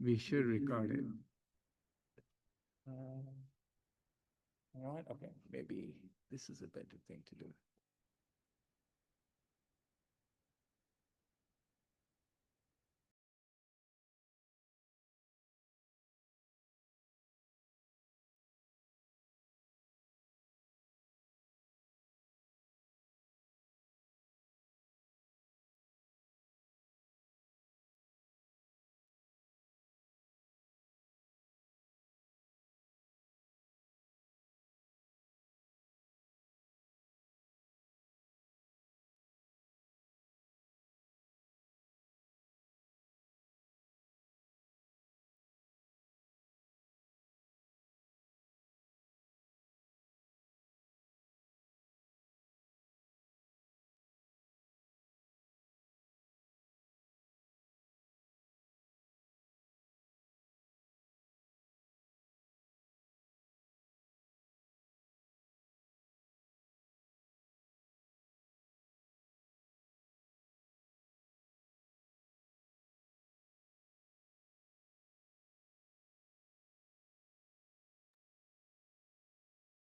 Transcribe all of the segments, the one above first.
We should record it. You know what? Okay, maybe this is a better thing to do.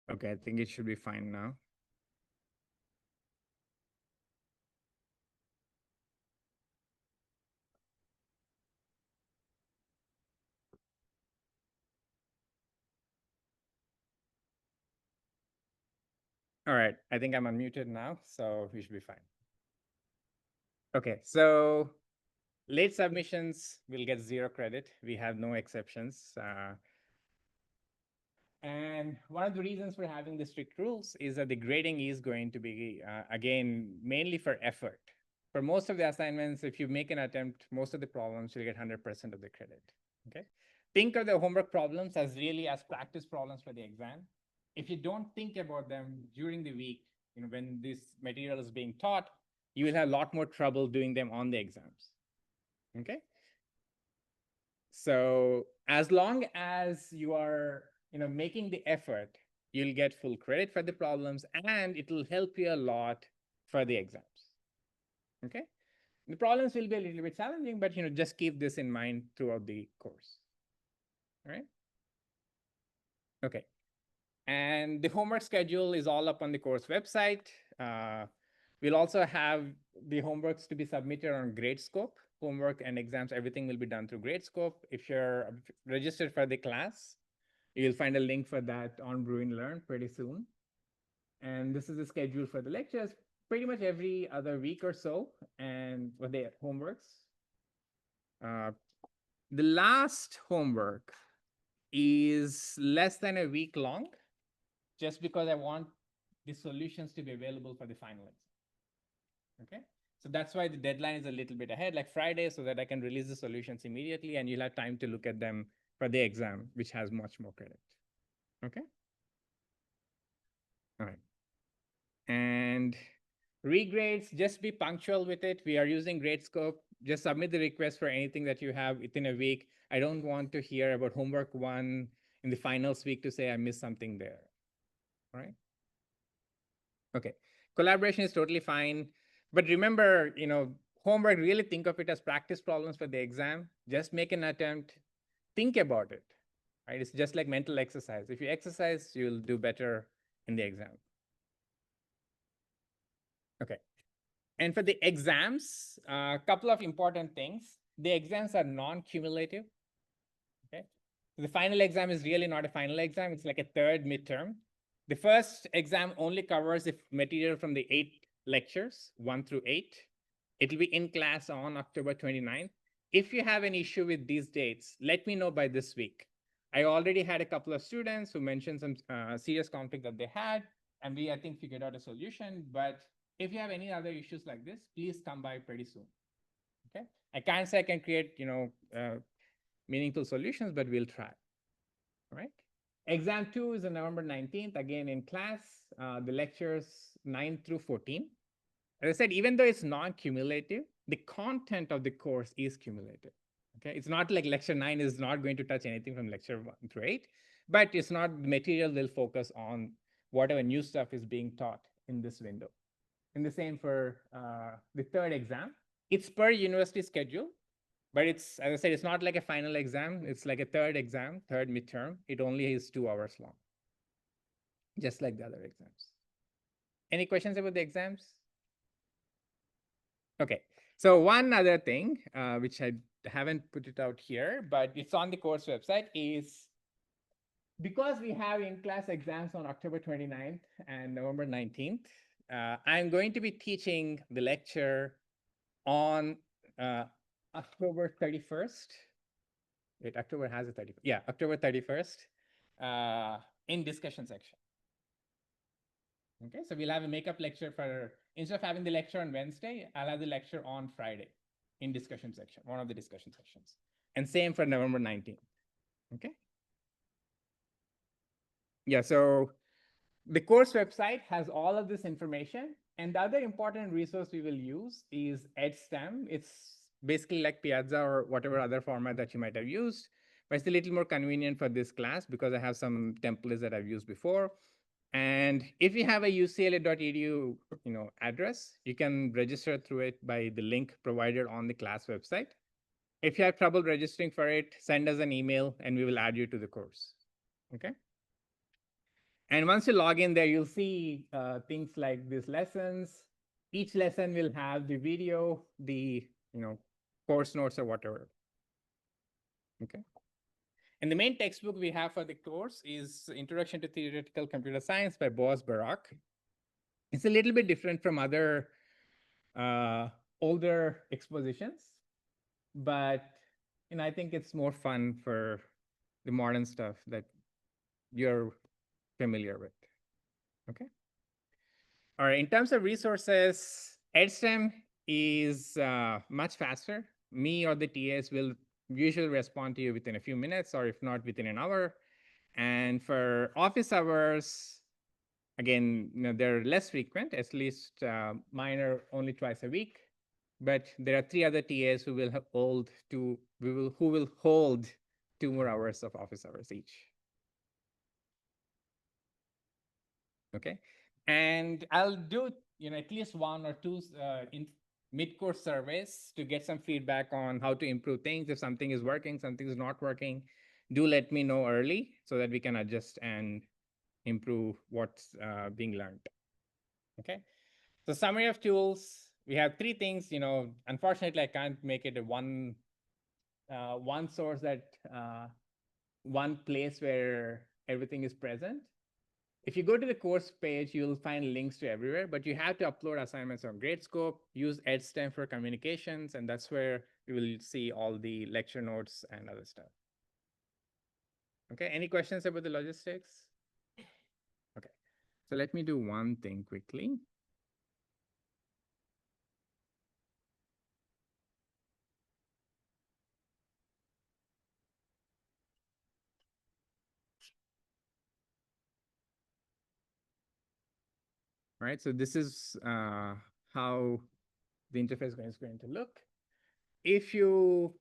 Okay, I think it should be fine now. All right, I think I'm unmuted now, so we should be fine. Okay, so late submissions will get 0 credit. We have no exceptions. And one of the reasons for having the strict rules is that the grading is going to be, again, mainly for effort. For most of the assignments, if you make an attempt, most of the problems you'll get 100% of the credit. Okay. Think of the homework problems as really as practice problems for the exam. If you don't think about them during the week, when this material is being taught, you will have a lot more trouble doing them on the exams. Okay. So as long as you are making the effort, you'll get full credit for the problems, and it will help you a lot for the exams. Okay. The problems will be a little bit challenging, but just keep this in mind throughout the course. All right. Okay. And the homework schedule is all up on the course website. We'll also have the homeworks to be submitted on Gradescope. Homework and exams, everything will be done through Gradescope. If you're registered for the class, you'll find a link for that on Bruin Learn pretty soon. And this is the schedule for the lectures, pretty much every other week or so, and for the homeworks. The last homework is less than a week long, just because I want the solutions to be available for the final exam. Okay. So that's why the deadline is a little bit ahead, like Friday, so that I can release the solutions immediately and you'll have time to look at them for the exam, which has much more credit. Okay. All right. And regrades, just be punctual with it. We are using Gradescope. Just submit the request for anything that you have within a week. I don't want to hear about homework 1 in the finals week to say I missed something there. All right. Okay. Collaboration is totally fine. But remember, homework, really think of it as practice problems for the exam. Just make an attempt. Think about it. Right? It's just like mental exercise. If you exercise, you'll do better in the exam. Okay. And for the exams, a couple of important things. The exams are non-cumulative. Okay. The final exam is really not a final exam. It's like a third midterm. The first exam only covers the material from the 8 lectures, 1 through 8. It'll be in class on October 29th. If you have an issue with these dates, let me know by this week. I already had a couple of students who mentioned some serious conflict that they had, and we, I think, figured out a solution. But if you have any other issues like this, please come by pretty soon. Okay. I can't say I can create, meaningful solutions, but we'll try. All right. Exam 2 is on November 19th, again in class, the lectures 9 through 14. As I said, even though it's non-cumulative, the content of the course is cumulative. Okay, it's not like lecture 9 is not going to touch anything from lecture 1 through 8, but it's not, the material will focus on whatever new stuff is being taught in this window. And the same for the third exam. It's per university schedule, But it's, as I said, it's not like a final exam. It's like a third exam, third midterm. It only is 2 hours long, just like the other exams. Any questions about the exams? Okay. So one other thing, which I haven't put it out here, but it's on the course website, is because we have in-class exams on October 29th and November 19th, I'm going to be teaching the lecture on October 31st. Wait, October has a 31st. Yeah, October 31st in discussion section. Okay, so we'll have a makeup lecture for, instead of having the lecture on Wednesday, I'll have the lecture on Friday in discussion section, one of the discussion sections. And same for November 19th. Okay. Yeah, so the course website has all of this information. And the other important resource we will use is EdStem. It's basically like Piazza or whatever other format that you might have used, but it's a little more convenient for this class because I have some templates that I've used before. And if you have a ucla.edu address, you can register through it by the link provided on the class website. If you have trouble registering for it, send us an email and we will add you to the course. Okay. And once you log in there, you'll see things like these lessons. Each lesson will have the video, the course notes or whatever. Okay. And the main textbook we have for the course is Introduction to Theoretical Computer Science by Boaz Barak. It's a little bit different from other older expositions, but I think it's more fun for the modern stuff that you're familiar with. Okay. All right. In terms of resources, EdStem is much faster. Me or the TAs will usually respond to you within a few minutes, or if not, within an hour. And for office hours, again, they're less frequent. At least mine are only twice a week. But there are 3 other TAs who will hold 2 more hours of office hours each. Okay, and I'll do at least 1 or 2 in mid-course surveys to get some feedback on how to improve things. If something is working, something is not working, do let me know early so that we can adjust and improve what's being learned. Okay, so summary of tools. We have 3 things. Unfortunately, I can't make it a one source that one place where everything is present. If you go to the course page, you'll find links to everywhere, but you have to upload assignments on Gradescope, use EdStem for communications, and that's where you will see all the lecture notes and other stuff. Okay, any questions about the logistics? Okay, so let me do one thing quickly. All right, so this is how the interface is going to look. If you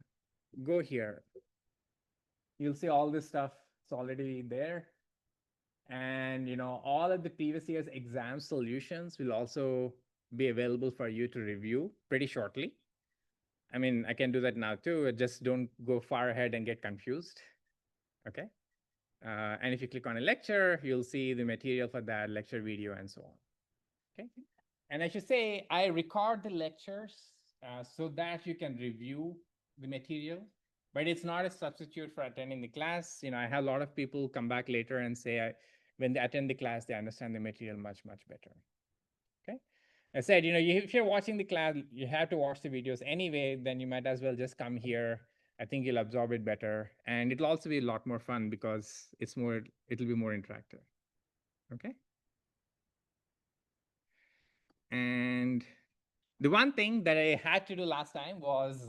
go here, you'll see all this stuff. It's already there. And all of the previous year's exam solutions will also be available for you to review pretty shortly. I mean, I can do that now too. Just don't go far ahead and get confused. Okay. And if you click on a lecture, you'll see the material for that lecture video and so on. Okay. And I should say, I record the lectures so that you can review the material, but it's not a substitute for attending the class. I have a lot of people come back later and say when they attend the class, they understand the material much, much better. Okay. I said, if you're watching the class, you have to watch the videos anyway, then you might as well just come here. I think you'll absorb it better. And it'll also be a lot more fun because it'll be more interactive. Okay. And the one thing that I had to do last time was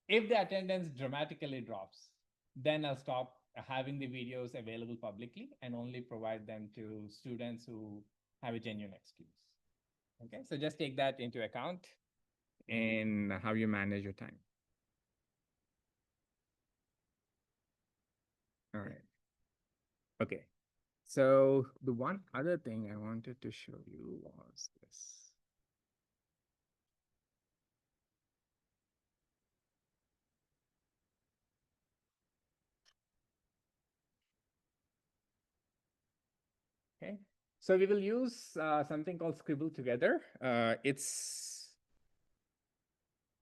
if the attendance dramatically drops, then I'll stop having the videos available publicly and only provide them to students who have a genuine excuse. Okay, so just take that into account in how you manage your time. All right. Okay. So the one other thing I wanted to show you was this. Okay, so we will use something called Scribble Together. It's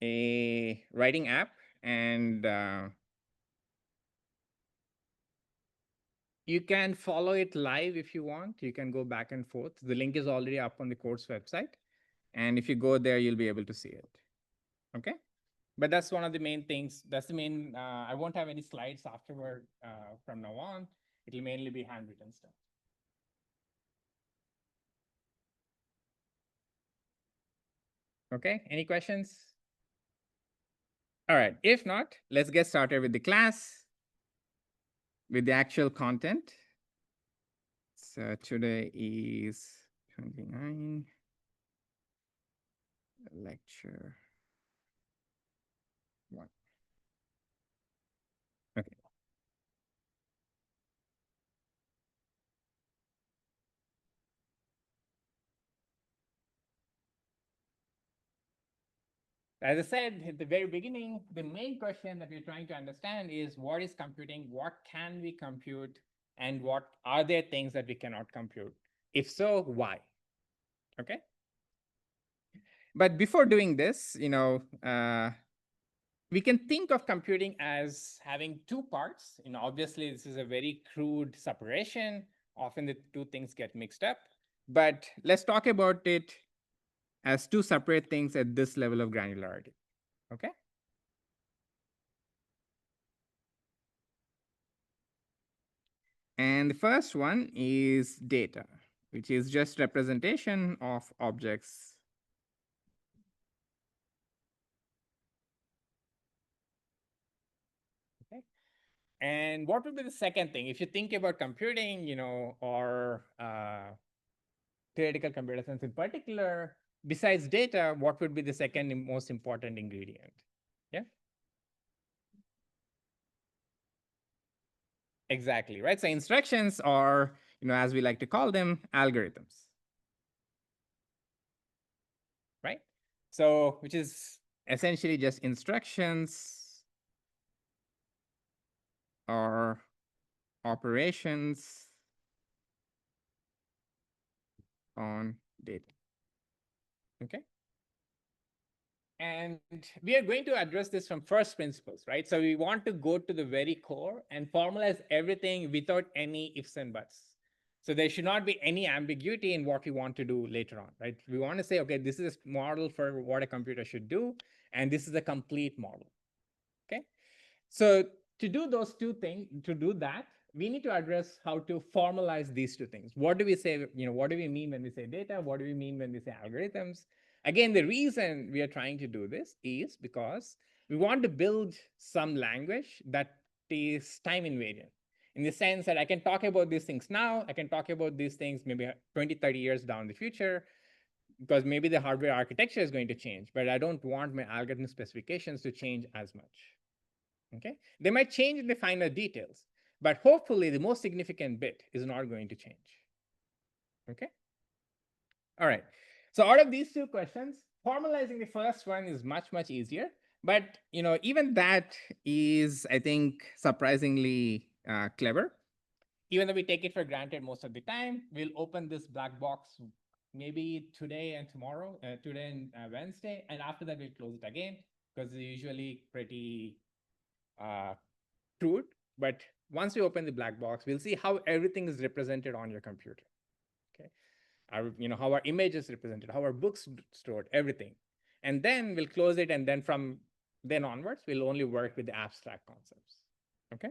a writing app, and you can follow it live if you want. You can go back and forth. The link is already up on the course website. And if you go there, you'll be able to see it. Okay. But that's one of the main things. That's the main, I won't have any slides afterward from now on. It'll mainly be handwritten stuff. Okay. Any questions? All right. If not, let's get started with the class, with the actual content. So today is 29 lecture 1. Okay. As I said at the very beginning, the main question that we're trying to understand is what is computing, what can we compute, and what are there things that we cannot compute? If so, why? Okay. But before doing this, we can think of computing as having two parts. Obviously, this is a very crude separation. Often the two things get mixed up. But let's talk about it as two separate things at this level of granularity. Okay. And the first one is data, which is just representation of objects. Okay. And what would be the second thing? If you think about computing, or theoretical computer science in particular, besides data, what would be the second most important ingredient? Yeah. Exactly, right? So instructions are, as we like to call them, algorithms. Right? So, which is essentially just instructions or operations on data. Okay. And we are going to address this from first principles, right? So we want to go to the very core and formalize everything without any ifs and buts. So there should not be any ambiguity in what we want to do later on, right? We want to say, okay, this is a model for what a computer should do, and this is a complete model. Okay. So to do those two things, to do that, we need to address how to formalize these two things. What do we say, what do we mean when we say data? What do we mean when we say algorithms? Again, the reason we are trying to do this is because we want to build some language that is time invariant, in the sense that I can talk about these things now, I can talk about these things maybe 20, 30 years down the future, because maybe the hardware architecture is going to change, but I don't want my algorithm specifications to change as much. Okay, they might change in the finer details, but hopefully the most significant bit is not going to change. Okay. All right. So out of these two questions, formalizing the first one is much easier. But even that is, I think, surprisingly clever. Even though we take it for granted most of the time, we'll open this black box maybe today and tomorrow, today and Wednesday, and after that we'll close it again, because it's usually pretty crude. But once we open the black box, we'll see how everything is represented on your computer. Okay, how our image is represented, how our books stored, everything, and then we'll close it, and then from then onwards, we'll only work with the abstract concepts. Okay.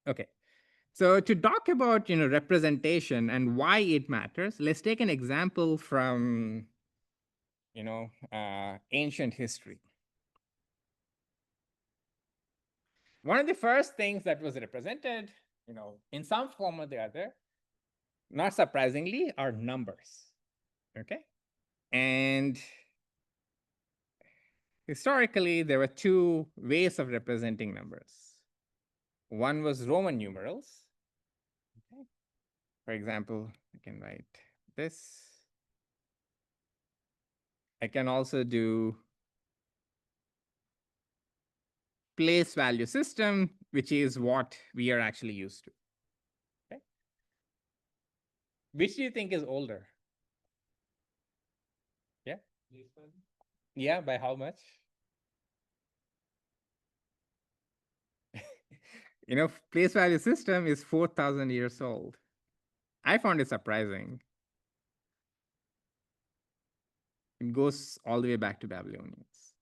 Okay. So to talk about representation and why it matters, let's take an example from ancient history. One of the first things that was represented, in some form or the other, not surprisingly, are numbers. Okay. And historically, there were two ways of representing numbers. One was Roman numerals. Okay. For example, I can write this. I can also do place value system, which is what we are actually used to. Okay. Which do you think is older? Yeah. Yeah, by how much? Place value system is 4,000 years old. I found it surprising. It goes all the way back to Babylonians.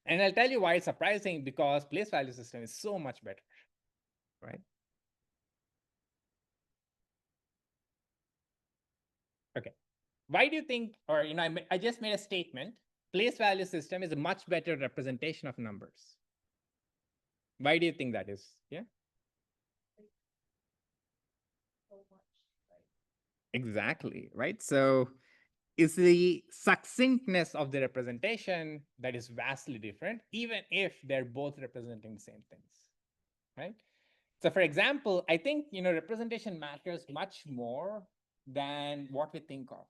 And I'll tell you why it's surprising, because place value system is so much better, right? Okay. Why do you think, or I just made a statement, place value system is a much better representation of numbers. Why do you think that is? Yeah. Exactly, right? So it's the succinctness of the representation that is vastly different, even if they're both representing the same things, right? So for example, I think, representation matters much more than what we think of.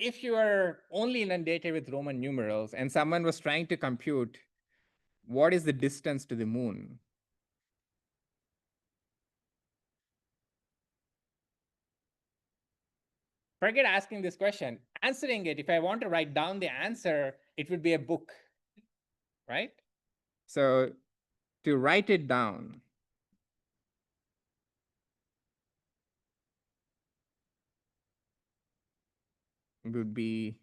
If you are only inundated with Roman numerals and someone was trying to compute what is the distance to the moon, forget asking this question. Answering it, if I want to write down the answer, it would be a book, right? So to write it down, would be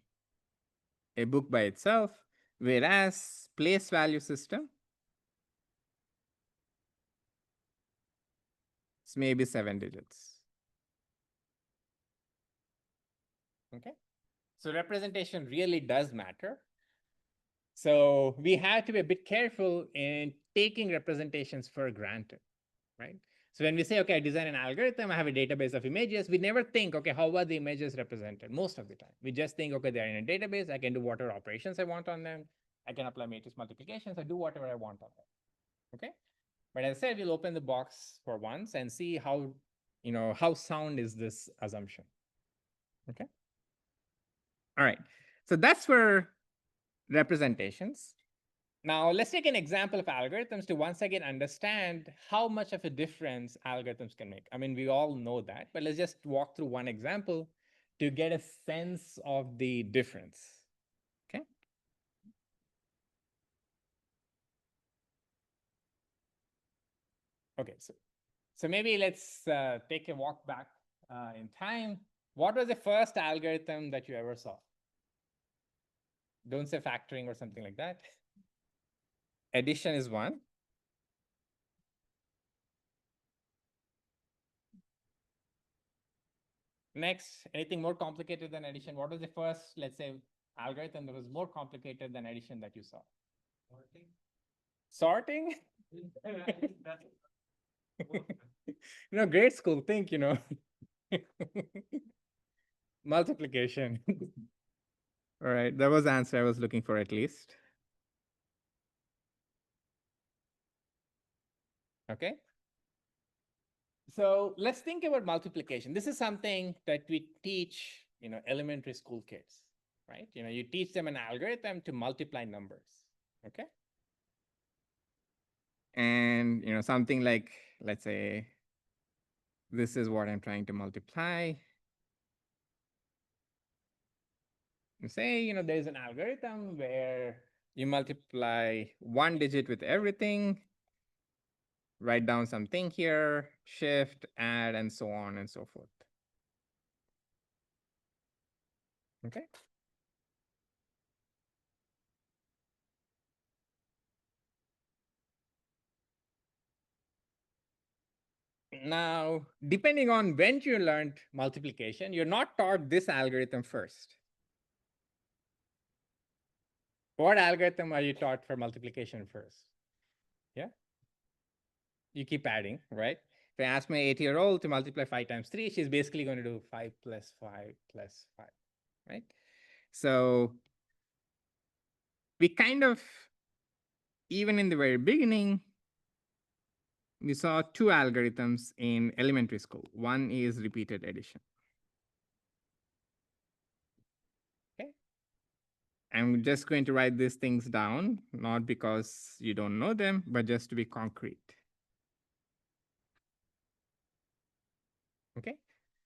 a book by itself, whereas place value system, it's maybe 7 digits. Okay. So representation really does matter. So we have to be a bit careful in taking representations for granted, right? So when we say, okay, I design an algorithm, I have a database of images, we never think, okay, how are the images represented most of the time? We just think, okay, they're in a database, I can do whatever operations I want on them, I can apply matrix multiplications, I do whatever I want on them, okay? But as I said, we'll open the box for once and see how sound is this assumption, okay? All right, so that's for representations. Now, let's take an example of algorithms to once again understand how much of a difference algorithms can make. I mean, we all know that, but let's just walk through one example to get a sense of the difference. Okay. Okay, so maybe let's take a walk back in time. What was the first algorithm that you ever saw? Don't say factoring or something like that. Addition is one. Next, anything more complicated than addition? What was the first, let's say, algorithm that was more complicated than addition that you saw? Sorting? Grade school, think, multiplication. All right, that was the answer I was looking for at least. Okay. So let's think about multiplication. This is something that we teach, elementary school kids, right? You teach them an algorithm to multiply numbers, okay? And, something like, let's say, this is what I'm trying to multiply. You say, there's an algorithm where you multiply one digit with everything, write down something here, shift, add, and so on and so forth. Okay. Now, depending on when you learned multiplication, you're not taught this algorithm first. What algorithm are you taught for multiplication first? Yeah. You keep adding, right? If I ask my 8-year-old to multiply 5 times 3, she's basically going to do 5 plus 5 plus 5, right? So we kind of, even in the very beginning, we saw two algorithms in elementary school. One is repeated addition. Okay. I'm just going to write these things down, not because you don't know them, but just to be concrete. Okay.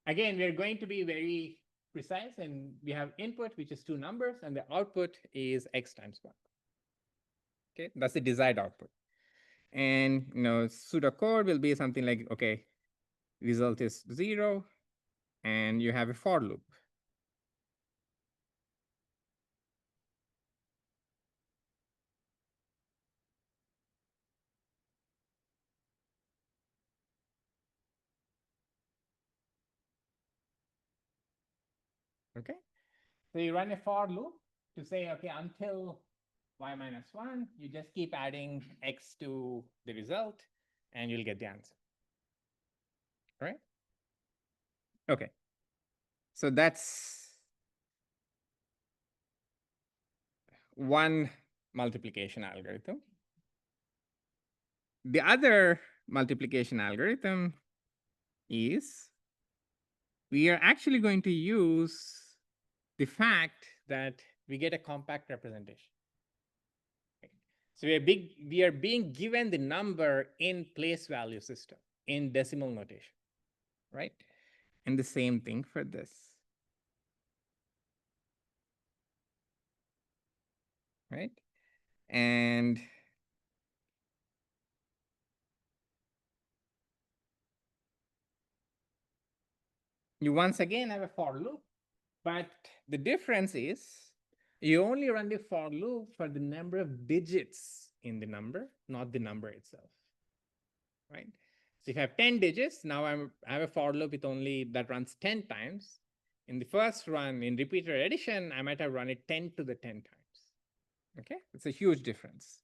Again, we're going to be very precise, and we have input, which is two numbers, and the output is x times 1. Okay, that's the desired output. And pseudocode will be something like, okay, result is 0, and you have a for loop. Okay, so you run a for loop to say, okay, until y minus 1, you just keep adding x to the result, and you'll get the answer. Right? Okay. So that's one multiplication algorithm. The other multiplication algorithm is we are actually going to use the fact that we get a compact representation. So we are being given the number in place value system in decimal notation, right? And the same thing for this. Right? And you once again have a for loop, but the difference is you only run the for loop for the number of digits in the number, not the number itself, right? So if I have 10 digits, now I have a for loop with only that runs 10 times. In the first run, in repeated addition, I might have run it 10 to the 10 times. Okay, it's a huge difference.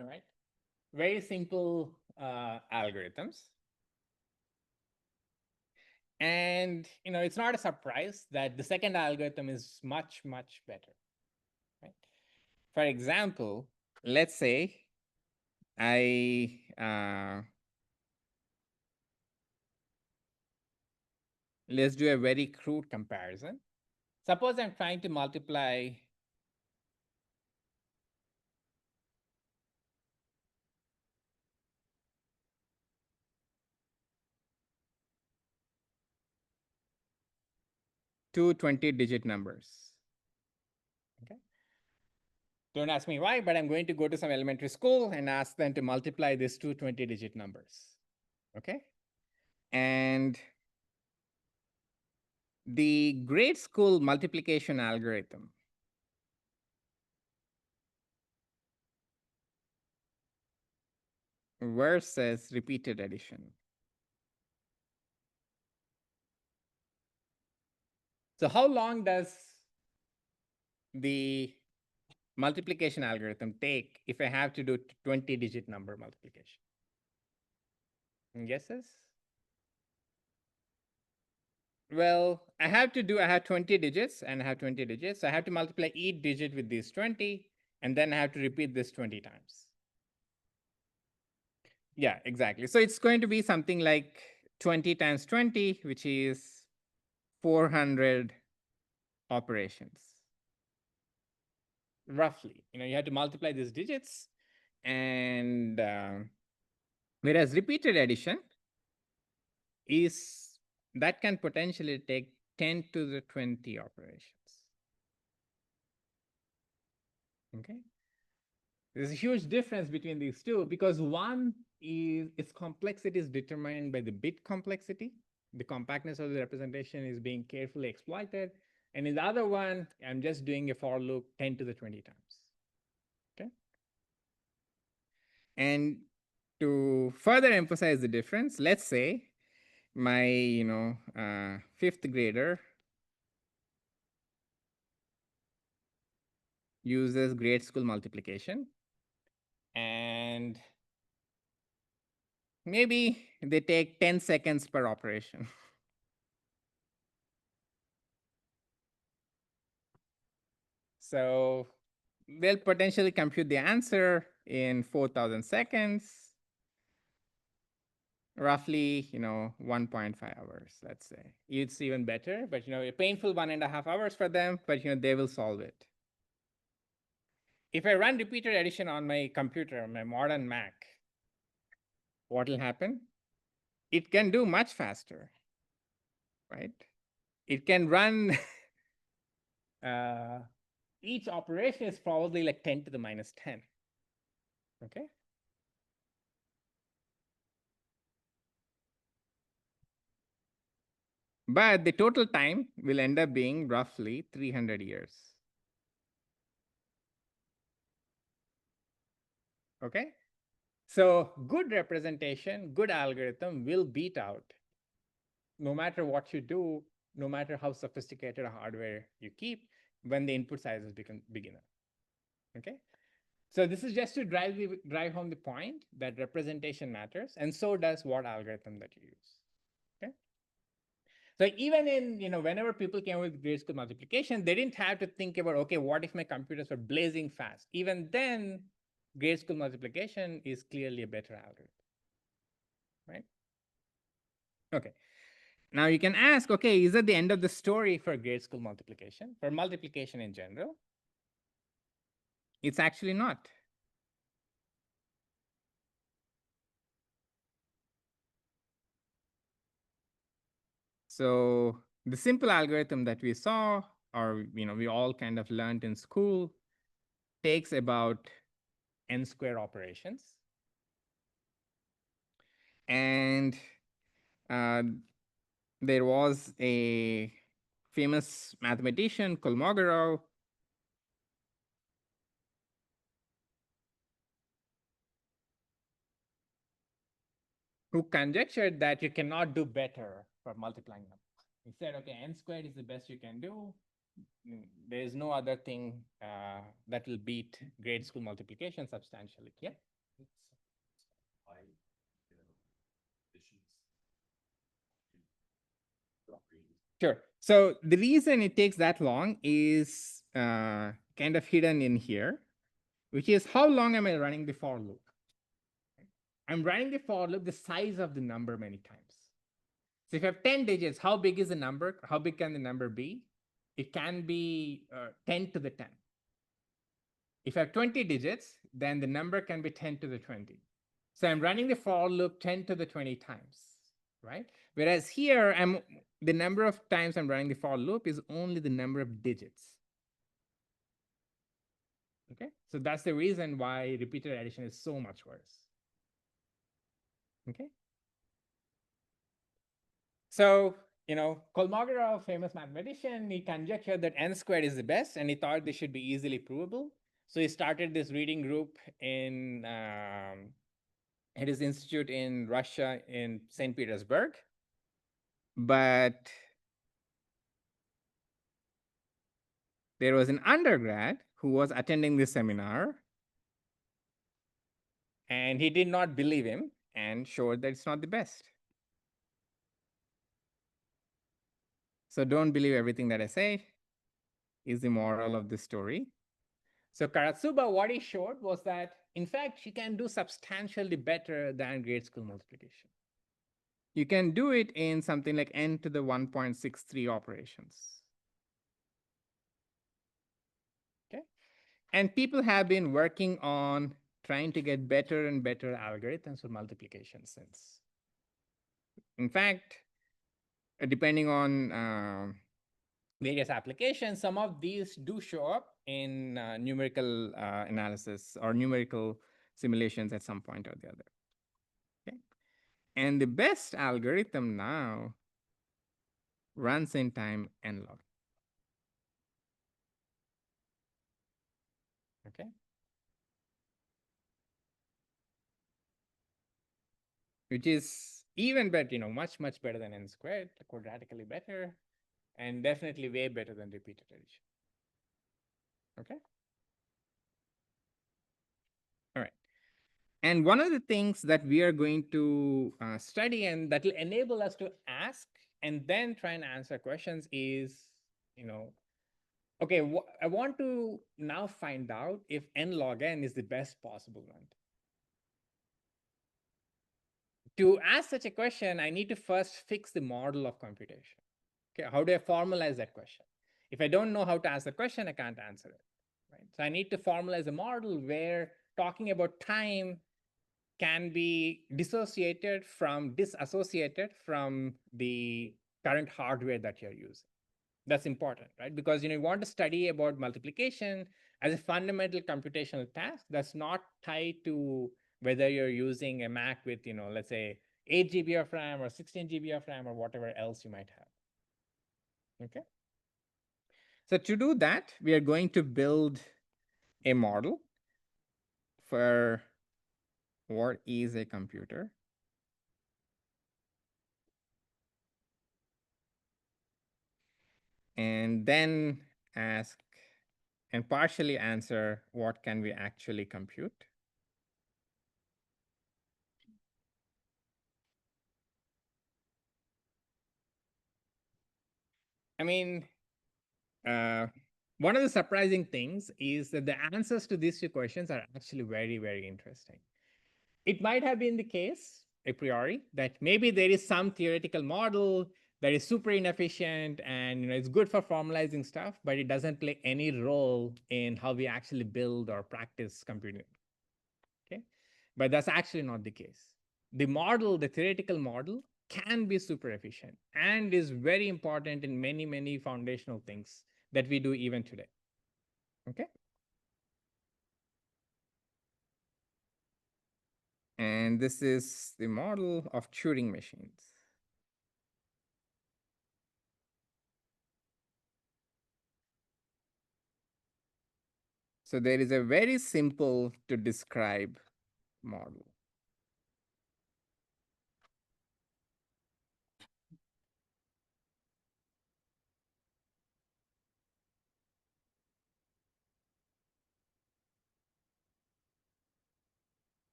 All right, very simple algorithms. And it's not a surprise that the second algorithm is much, much better. Right? For example, let's say let's do a very crude comparison. Suppose I'm trying to multiply two 20-digit numbers. Okay. Don't ask me why, but I'm going to go to some elementary school and ask them to multiply these two 20-digit numbers. Okay. And the grade school multiplication algorithm versus repeated addition. So how long does the multiplication algorithm take if I have to do 20-digit number multiplication? Guesses? Well, I have 20 digits and I have 20 digits. So I have to multiply each digit with these 20, and then I have to repeat this 20 times. Yeah, exactly. So it's going to be something like 20 times 20, which is 400 operations. Roughly, you have to multiply these digits, and whereas repeated addition is that can potentially take 10 to the 20 operations. Okay. There's a huge difference between these two because one is its complexity is determined by the bit complexity. The compactness of the representation is being carefully exploited. And in the other one, I'm just doing a for loop 10 to the 20 times. Okay. And to further emphasize the difference, let's say my fifth grader uses grade school multiplication, and maybe they take 10 seconds per operation. So they'll potentially compute the answer in 4,000 seconds. roughly, 1.5 hours, let's say. It's even better, but, a painful 1.5 hours for them, but, they will solve it. If I run repeated addition on my computer, my modern Mac, what will happen? It can do much faster, right? It can run, each operation is probably like 10 to the minus 10, okay? But the total time will end up being roughly 300 years. Okay? So good representation, good algorithm will beat out no matter what you do, no matter how sophisticated a hardware you keep, when the input sizes become big enough. Okay? So this is just to drive home the point that representation matters, and so does what algorithm that you use. Okay? So even in, whenever people came with grade school multiplication, they didn't have to think about, okay, what if my computers were blazing fast? Even then, grade school multiplication is clearly a better algorithm, right? Okay. Now you can ask, okay, is that the end of the story for grade school multiplication, for multiplication in general? It's actually not. So the simple algorithm that we saw, or we all kind of learned in school, takes about n square operations. And there was a famous mathematician, Kolmogorov, who conjectured that you cannot do better for multiplying numbers. He said, okay, n squared is the best you can do. There is no other thing that will beat grade school multiplication substantially. Yeah. Sure. So the reason it takes that long is kind of hidden in here, which is how long am I running the for loop? I'm running the for loop the size of the number many times. So if you have 10 digits, how big is the number? How big can the number be? It can be 10 to the 10. If I have 20 digits, then the number can be 10 to the 20. So I'm running the for loop 10 to the 20 times, right? Whereas here, the number of times I'm running the for loop is only the number of digits. Okay, so that's the reason why repeated addition is so much worse. Okay. So, Kolmogorov, famous mathematician, he conjectured that n squared is the best, and he thought this should be easily provable. So he started this reading group at his institute in Russia, in St. Petersburg. But there was an undergrad who was attending this seminar, and he did not believe him and showed that it's not the best. So don't believe everything that I say, is the moral of the story. So Karatsuba, what he showed was that, in fact, she can do substantially better than grade school multiplication. You can do it in something like n to the 1.63 operations. Okay. And people have been working on trying to get better and better algorithms for multiplication since. In fact, depending on various applications, some of these do show up in numerical analysis or numerical simulations at some point or the other. Okay. And the best algorithm now runs in time n log. Okay. Which is even better, much, much better than n squared, quadratically better, and definitely way better than repeated addition. Okay. All right. And one of the things that we are going to study and that will enable us to ask and then try and answer questions is, okay, I want to now find out if n log n is the best possible one. To ask such a question, I need to first fix the model of computation. Okay, how do I formalize that question? If I don't know how to ask the question, I can't answer it. Right? So I need to formalize a model where talking about time can be disassociated from the current hardware that you're using. That's important, right? Because you want to study about multiplication as a fundamental computational task that's not tied to whether you're using a Mac with, let's say 8 GB of RAM or 16 GB of RAM or whatever else you might have. Okay. So to do that, we are going to build a model for what is a computer. And then ask and partially answer what can we actually compute. I mean, one of the surprising things is that the answers to these two questions are actually very, very interesting. It might have been the case a priori that maybe there is some theoretical model that is super inefficient and it's good for formalizing stuff, but it doesn't play any role in how we actually build or practice computing. Okay, but that's actually not the case. The model, the theoretical model, can be super efficient and is very important in many, many foundational things that we do even today. Okay. And this is the model of Turing machines. So there is a very simple to describe model.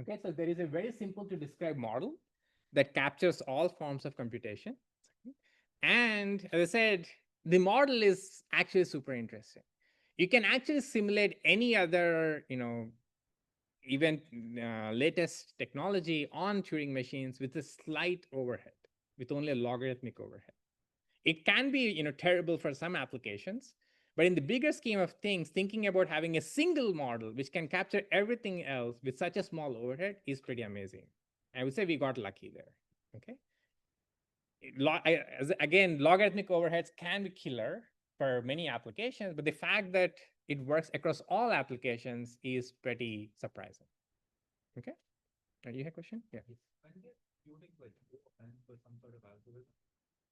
Okay, so there is a very simple to describe model that captures all forms of computation. And as I said, the model is actually super interesting. You can actually simulate any other, even latest technology on Turing machines with a slight overhead, with only a logarithmic overhead. It can be, terrible for some applications, but in the bigger scheme of things, thinking about having a single model which can capture everything else with such a small overhead is pretty amazing. I would say we got lucky there. Okay. Again, logarithmic overheads can be killer for many applications, but the fact that it works across all applications is pretty surprising. Okay. You have a question? Yeah. When they're computing like and for some sort of algorithm,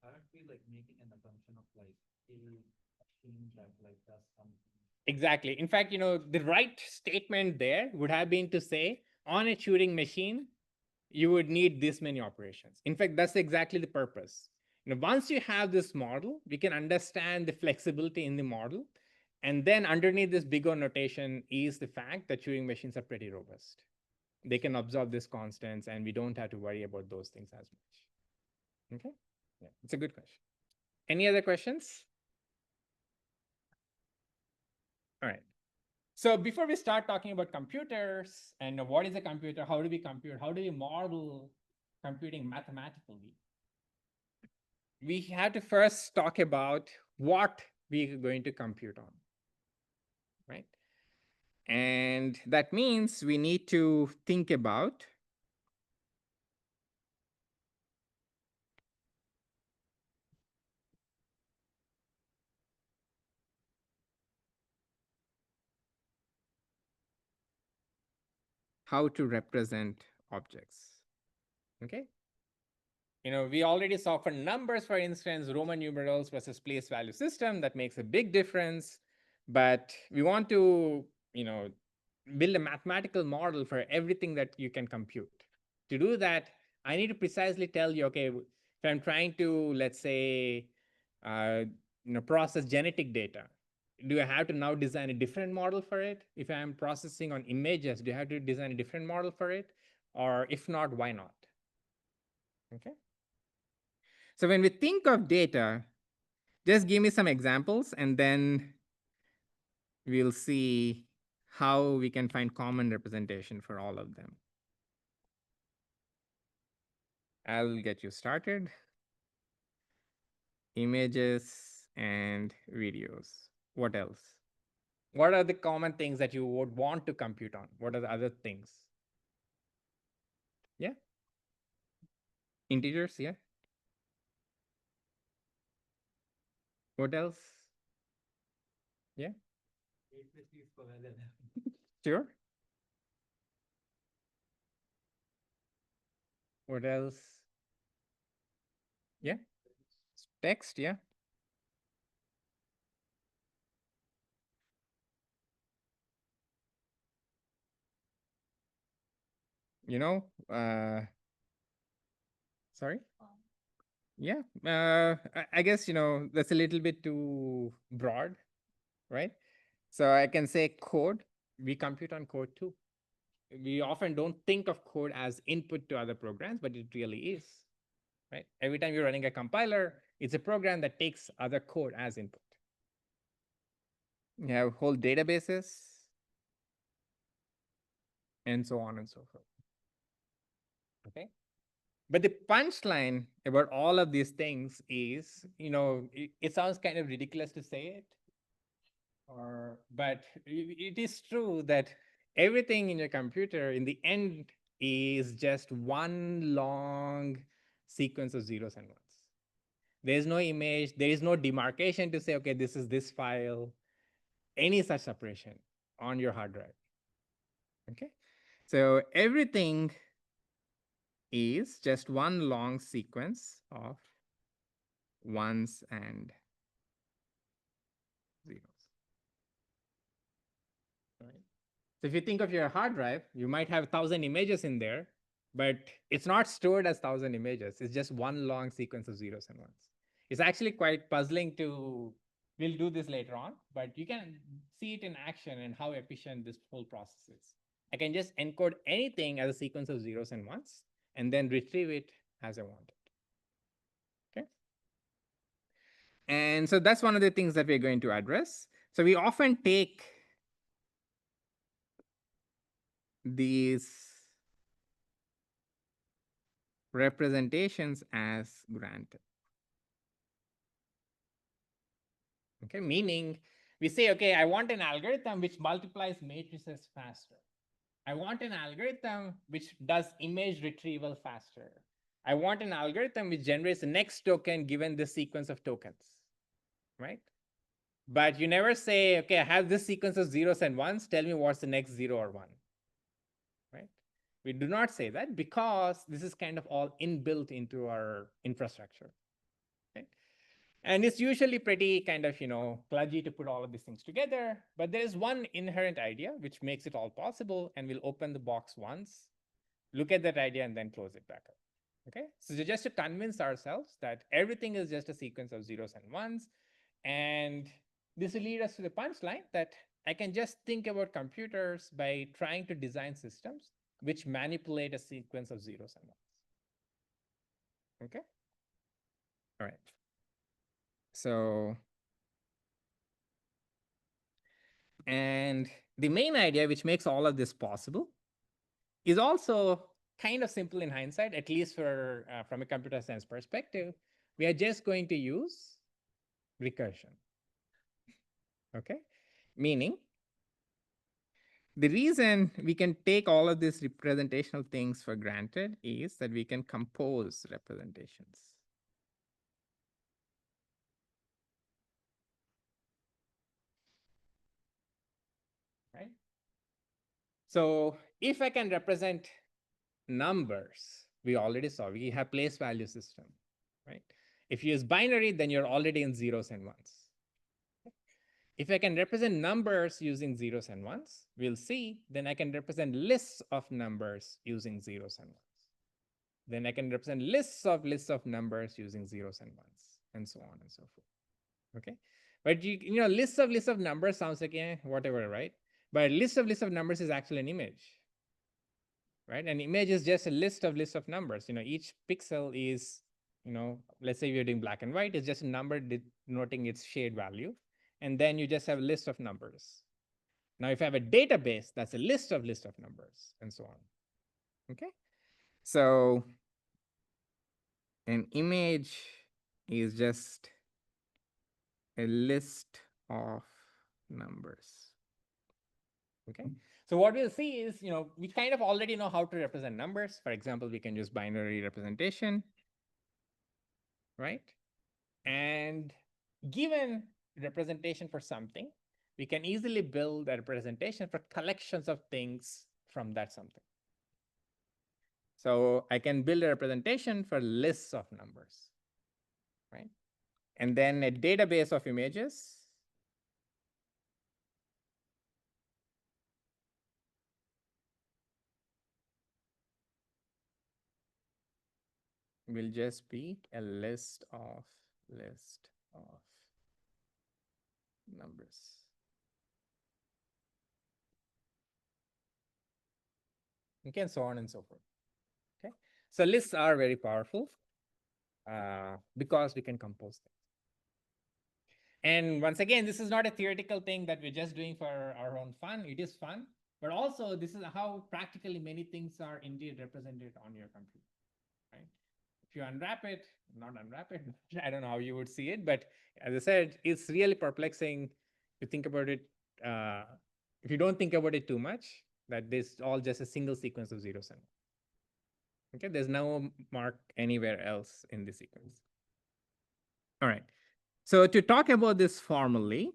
aren't we like making an assumption of like a machine that like does something? Exactly. In fact, the right statement there would have been to say on a Turing machine, you would need this many operations. In fact, that's exactly the purpose. Once you have this model, we can understand the flexibility in the model. And then underneath this big O notation is the fact that Turing machines are pretty robust. They can absorb these constants, and we don't have to worry about those things as much. Okay? Yeah, it's a good question. Any other questions? All right. So before we start talking about computers and what is a computer, how do we compute, how do we model computing mathematically, we have to first talk about what we are going to compute on, right? And that means we need to think about how to represent objects. Okay. We already saw for numbers, for instance, Roman numerals versus place value system, that makes a big difference. But we want to, build a mathematical model for everything that you can compute. To do that, I need to precisely tell you, okay, if I'm trying to, let's say, process genetic data, do I have to now design a different model for it? If I'm processing on images, do I have to design a different model for it? Or if not, why not? Okay. So when we think of data, Just give me some examples and then we'll see how we can find common representation for all of them. I'll get you started. Images and videos. What else? What are the common things that you would want to compute on? What are the other things? Yeah. Integers, yeah. What else? Yeah. Sure. What else? Yeah. Text, yeah. You know, sorry? Yeah. I guess, that's a little bit too broad, right? So I can say code. We compute on code too. We often don't think of code as input to other programs, but it really is, right? Every time you're running a compiler, it's a program that takes other code as input. You have whole databases and so on and so forth. Okay. But the punchline about all of these things is, it sounds kind of ridiculous to say it, but it is true that everything in your computer in the end is just one long sequence of zeros and ones. There's no image, there is no demarcation to say, okay, this is this file, any such separation on your hard drive. Okay. So everything is just one long sequence of ones and zeros. Right. So if you think of your hard drive, you might have 1,000 images in there, but it's not stored as 1,000 images. It's just one long sequence of zeros and ones. It's actually quite puzzling we'll do this later on, but you can see it in action and how efficient this whole process is. I can just encode anything as a sequence of zeros and ones and then retrieve it as I want it. Okay. And so that's one of the things that we're going to address. So we often take these representations as granted. Okay, meaning we say, okay, I want an algorithm which multiplies matrices faster. I want an algorithm which does image retrieval faster. I want an algorithm which generates the next token given the sequence of tokens, right? But you never say, okay, I have this sequence of zeros and ones. Tell me what's the next 0 or 1, right? We do not say that because this is kind of all inbuilt into our infrastructure. Okay? And it's usually pretty kind of, kludgy to put all of these things together. But there's one inherent idea which makes it all possible. And we'll open the box once, look at that idea, and then close it back up. Okay. So just to convince ourselves that everything is just a sequence of zeros and ones. And this will lead us to the punchline that I can just think about computers by trying to design systems which manipulate a sequence of zeros and ones. Okay. All right. So, and the main idea which makes all of this possible is also kind of simple in hindsight, at least for from a computer science perspective. We are just going to use recursion. Okay. Meaning, the reason we can take all of these representational things for granted is that we can compose representations. Right? So if I can represent numbers, we already saw, we have place value system, right? If you use binary, then you're already in zeros and ones. If I can represent numbers using zeros and ones, we'll see, then I can represent lists of numbers using zeros and ones. Then I can represent lists of numbers using zeros and ones, and so on and so forth. Okay. But lists of numbers sounds like whatever, right? But list of numbers is actually an image. Right? An image is just a list of numbers. Each pixel is let's say we're doing black and white, it's just a number denoting its shade value. And then you just have a list of numbers. Now, if I have a database, that's a list of numbers and so on. Okay. So an image is just a list of numbers. Okay. So what we'll see is, we kind of already know how to represent numbers. For example, we can use binary representation, right? And given representation for something, we can easily build a representation for collections of things from that something. So I can build a representation for lists of numbers, right? And then a database of images. Will just be a list of numbers. Okay, and so on and so forth. Okay, so lists are very powerful because we can compose them. And once again, this is not a theoretical thing that we're just doing for our own fun. It is fun, but also this is how practically many things are indeed represented on your computer, right? If you unwrap it, not unwrap it, I don't know how you would see it, but as I said, it's really perplexing to think about it. If you don't think about it too much, that this all just a single sequence of zeros and one. Okay, there's no mark anywhere else in the sequence. All right. So to talk about this formally,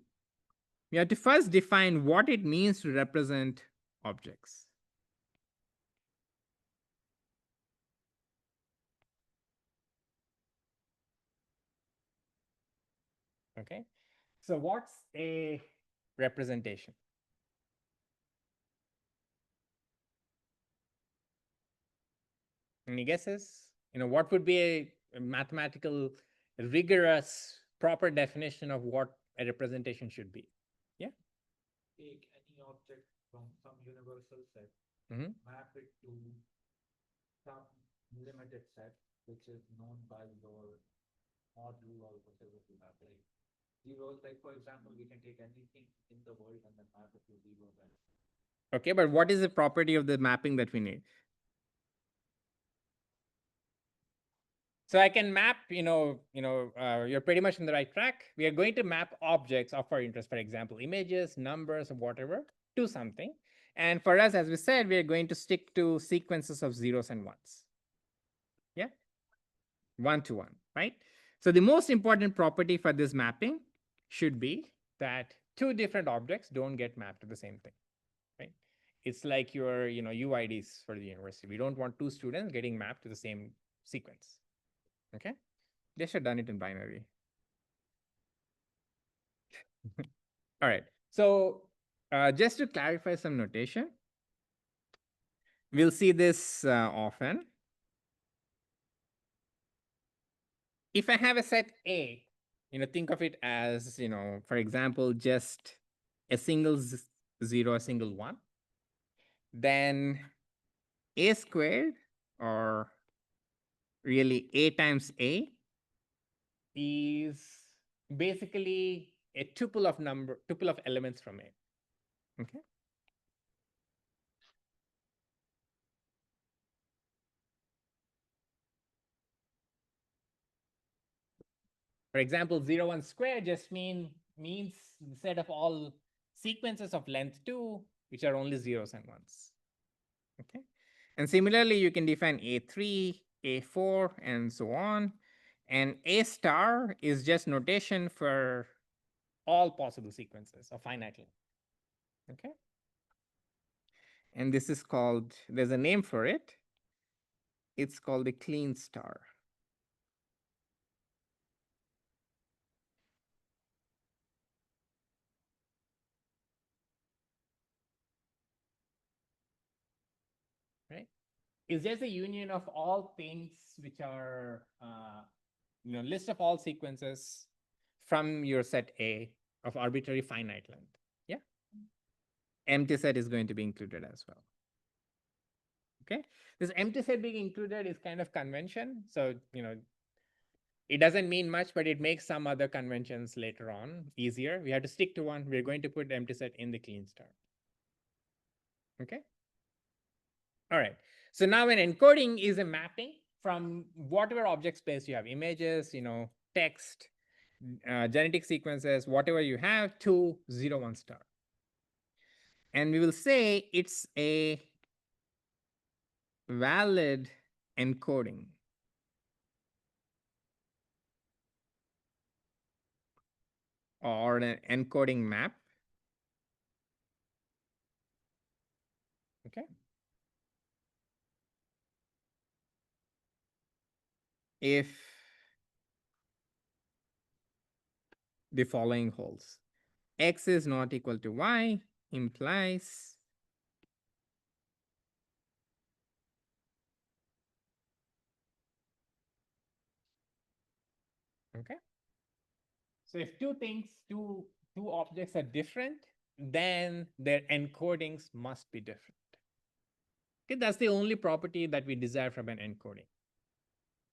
we have to first define what it means to represent objects. Okay. So what's a representation? Any guesses? What would be a mathematical, rigorous, proper definition of what a representation should be? Yeah. Take any object from some universal set, Mhm. map it to some limited set, which is known by your module or whatever you have. Like zeros, like for example, we can take anything in the world and then map it to zero value. Okay, but what is the property of the mapping that we need? So I can map, you're pretty much on the right track. We are going to map objects of our interest, for example, images, numbers, or whatever, to something. And for us, as we said, we are going to stick to sequences of zeros and ones. Yeah, 1 to 1, right? So the most important property for this mapping should be that two different objects don't get mapped to the same thing, right? It's like your, UIDs for the university. We don't want two students getting mapped to the same sequence. Okay, they should have done it in binary. All right. So just to clarify some notation, we'll see this often. If I have a set A, think of it as, for example, just a single 0, a single 1, then A squared, or really A times A, is basically a tuple of elements from A. Okay. For example, 0, 1 squared just means the set of all sequences of length 2, which are only zeros and ones. Okay. And similarly, you can define A3, A4, and so on. And A star is just notation for all possible sequences of finite length. Okay. And this is called, there's a name for it. It's called a Kleene star. Right. It's just a union of all things which are, list of all sequences from your set A of arbitrary finite length. Yeah. Empty set is going to be included as well. Okay. This empty set being included is kind of convention. So, It doesn't mean much, but it makes some other conventions later on easier. We have to stick to one. We're going to put empty set in the clean star. Okay. All right. So now an encoding is a mapping from whatever object space you have, images, text, genetic sequences, whatever you have, to 0, 1 star. And we will say it's a valid encoding. Or an encoding map. Okay. If the following holds: x is not equal to y implies okay. So if two objects are different, then their encodings must be different. Okay, that's the only property that we desire from an encoding.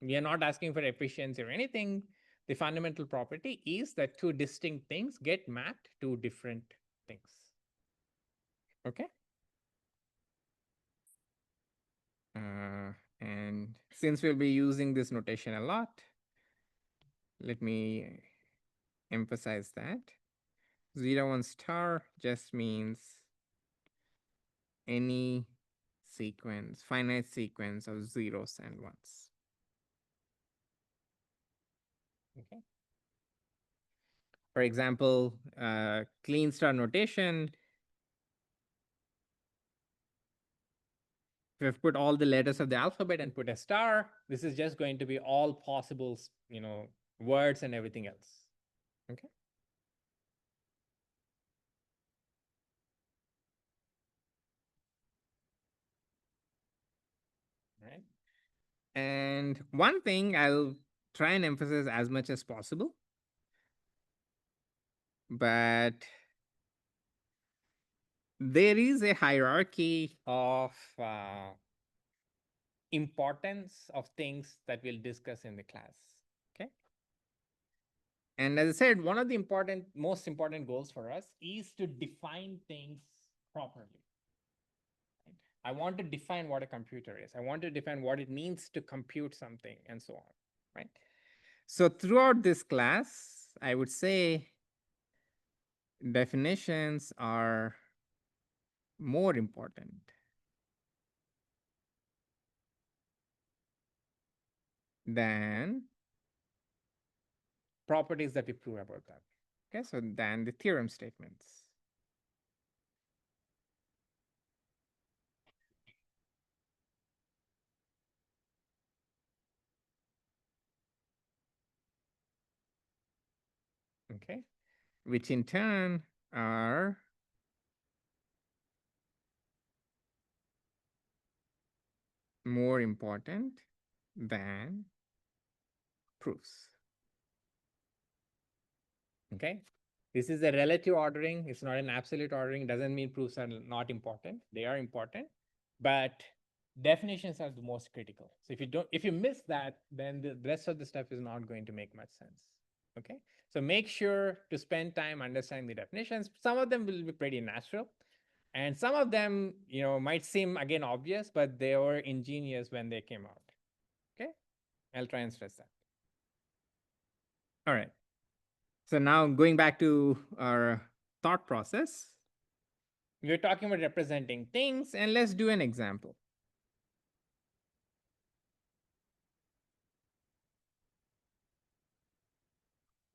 We are not asking for efficiency or anything. The fundamental property is that two distinct things get mapped to different things. Okay. And since we'll be using this notation a lot, let me emphasize that 0, 1 star just means any sequence, finite sequence of zeros and ones. Okay. For example, clean star notation, if I've put all the letters of the alphabet and put a star, this is just going to be all possible, words and everything else. Okay. Right. And one thing I'll try and emphasize as much as possible, but there is a hierarchy of importance of things that we'll discuss in the class. Okay. And as I said, one of the most important goals for us is to define things properly. I want to define what a computer is. I want to define what it means to compute something and so on, right? So throughout this class, I would say definitions are more important than properties that we prove about them. Okay, so than the theorem statements. Okay, which in turn are more important than proofs. Okay, this is a relative ordering. It's not an absolute ordering. Doesn't mean proofs are not important. They are important, but definitions are the most critical. So if you miss that, then the rest of the stuff is not going to make much sense. Okay, so make sure to spend time understanding the definitions. Some of them will be pretty natural, and some of them, might seem again obvious, but they were ingenious when they came out. Okay, I'll try and stress that. All right. So now going back to our thought process, we're talking about representing things, and let's do an example.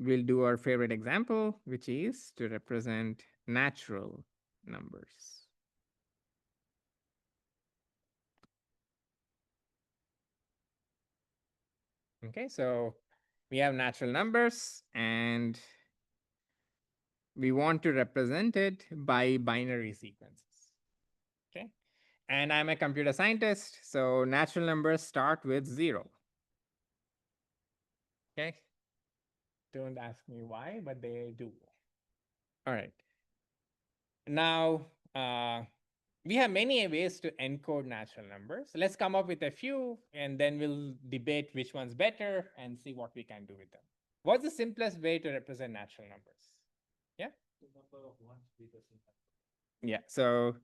We'll do our favorite example, which is to represent natural numbers. Okay, so we have natural numbers and we want to represent it by binary sequences. Okay, and I'm a computer scientist, so natural numbers start with 0. Okay, don't ask me why, but they do. All right. Now, we have many ways to encode natural numbers. Let's come up with a few and then we'll debate which one's better and see what we can do with them. What's the simplest way to represent natural numbers? Yeah? The number of ones be the same number. Yeah, so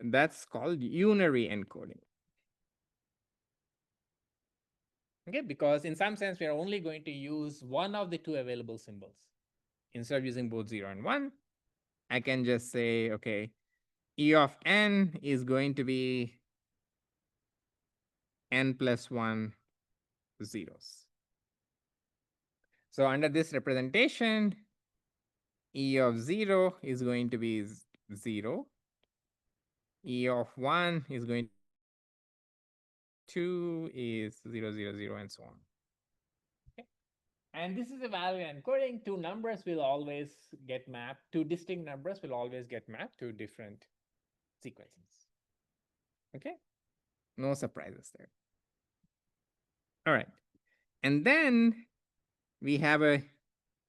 that's called unary encoding. Okay, because in some sense, we are only going to use one of the two available symbols. Instead of using both 0 and 1, I can just say, okay, E of n is going to be n plus 1 zeros. So under this representation, E of 0 is going to be 0. E of 1 is going to 2 is 0, 0, 0, and so on. Okay. And this is a value encoding. Two numbers will always get mapped. Two distinct numbers will always get mapped to different sequences. Okay. No surprises there. All right. And then we have a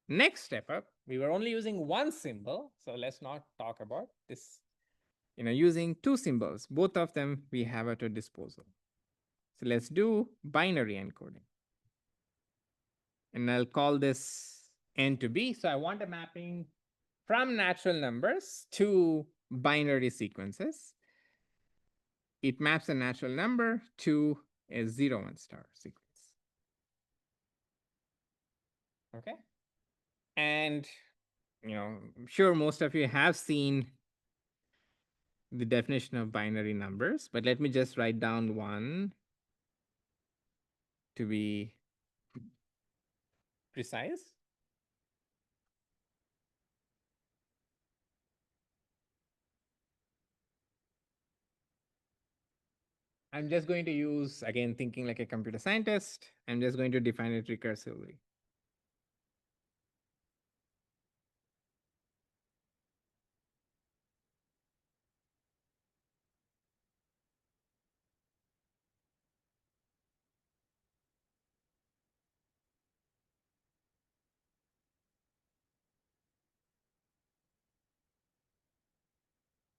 next step up. We were only using one symbol. So let's not talk about this. Using two symbols, both of them we have at our disposal. So let's do binary encoding. And I'll call this n to b. So I want a mapping from natural numbers to binary sequences. It maps a natural number to a 0, 1 star sequence. Okay. And, I'm sure most of you have seen the definition of binary numbers, but let me just write down one to be precise. I'm just going to use, again, thinking like a computer scientist, I'm just going to define it recursively.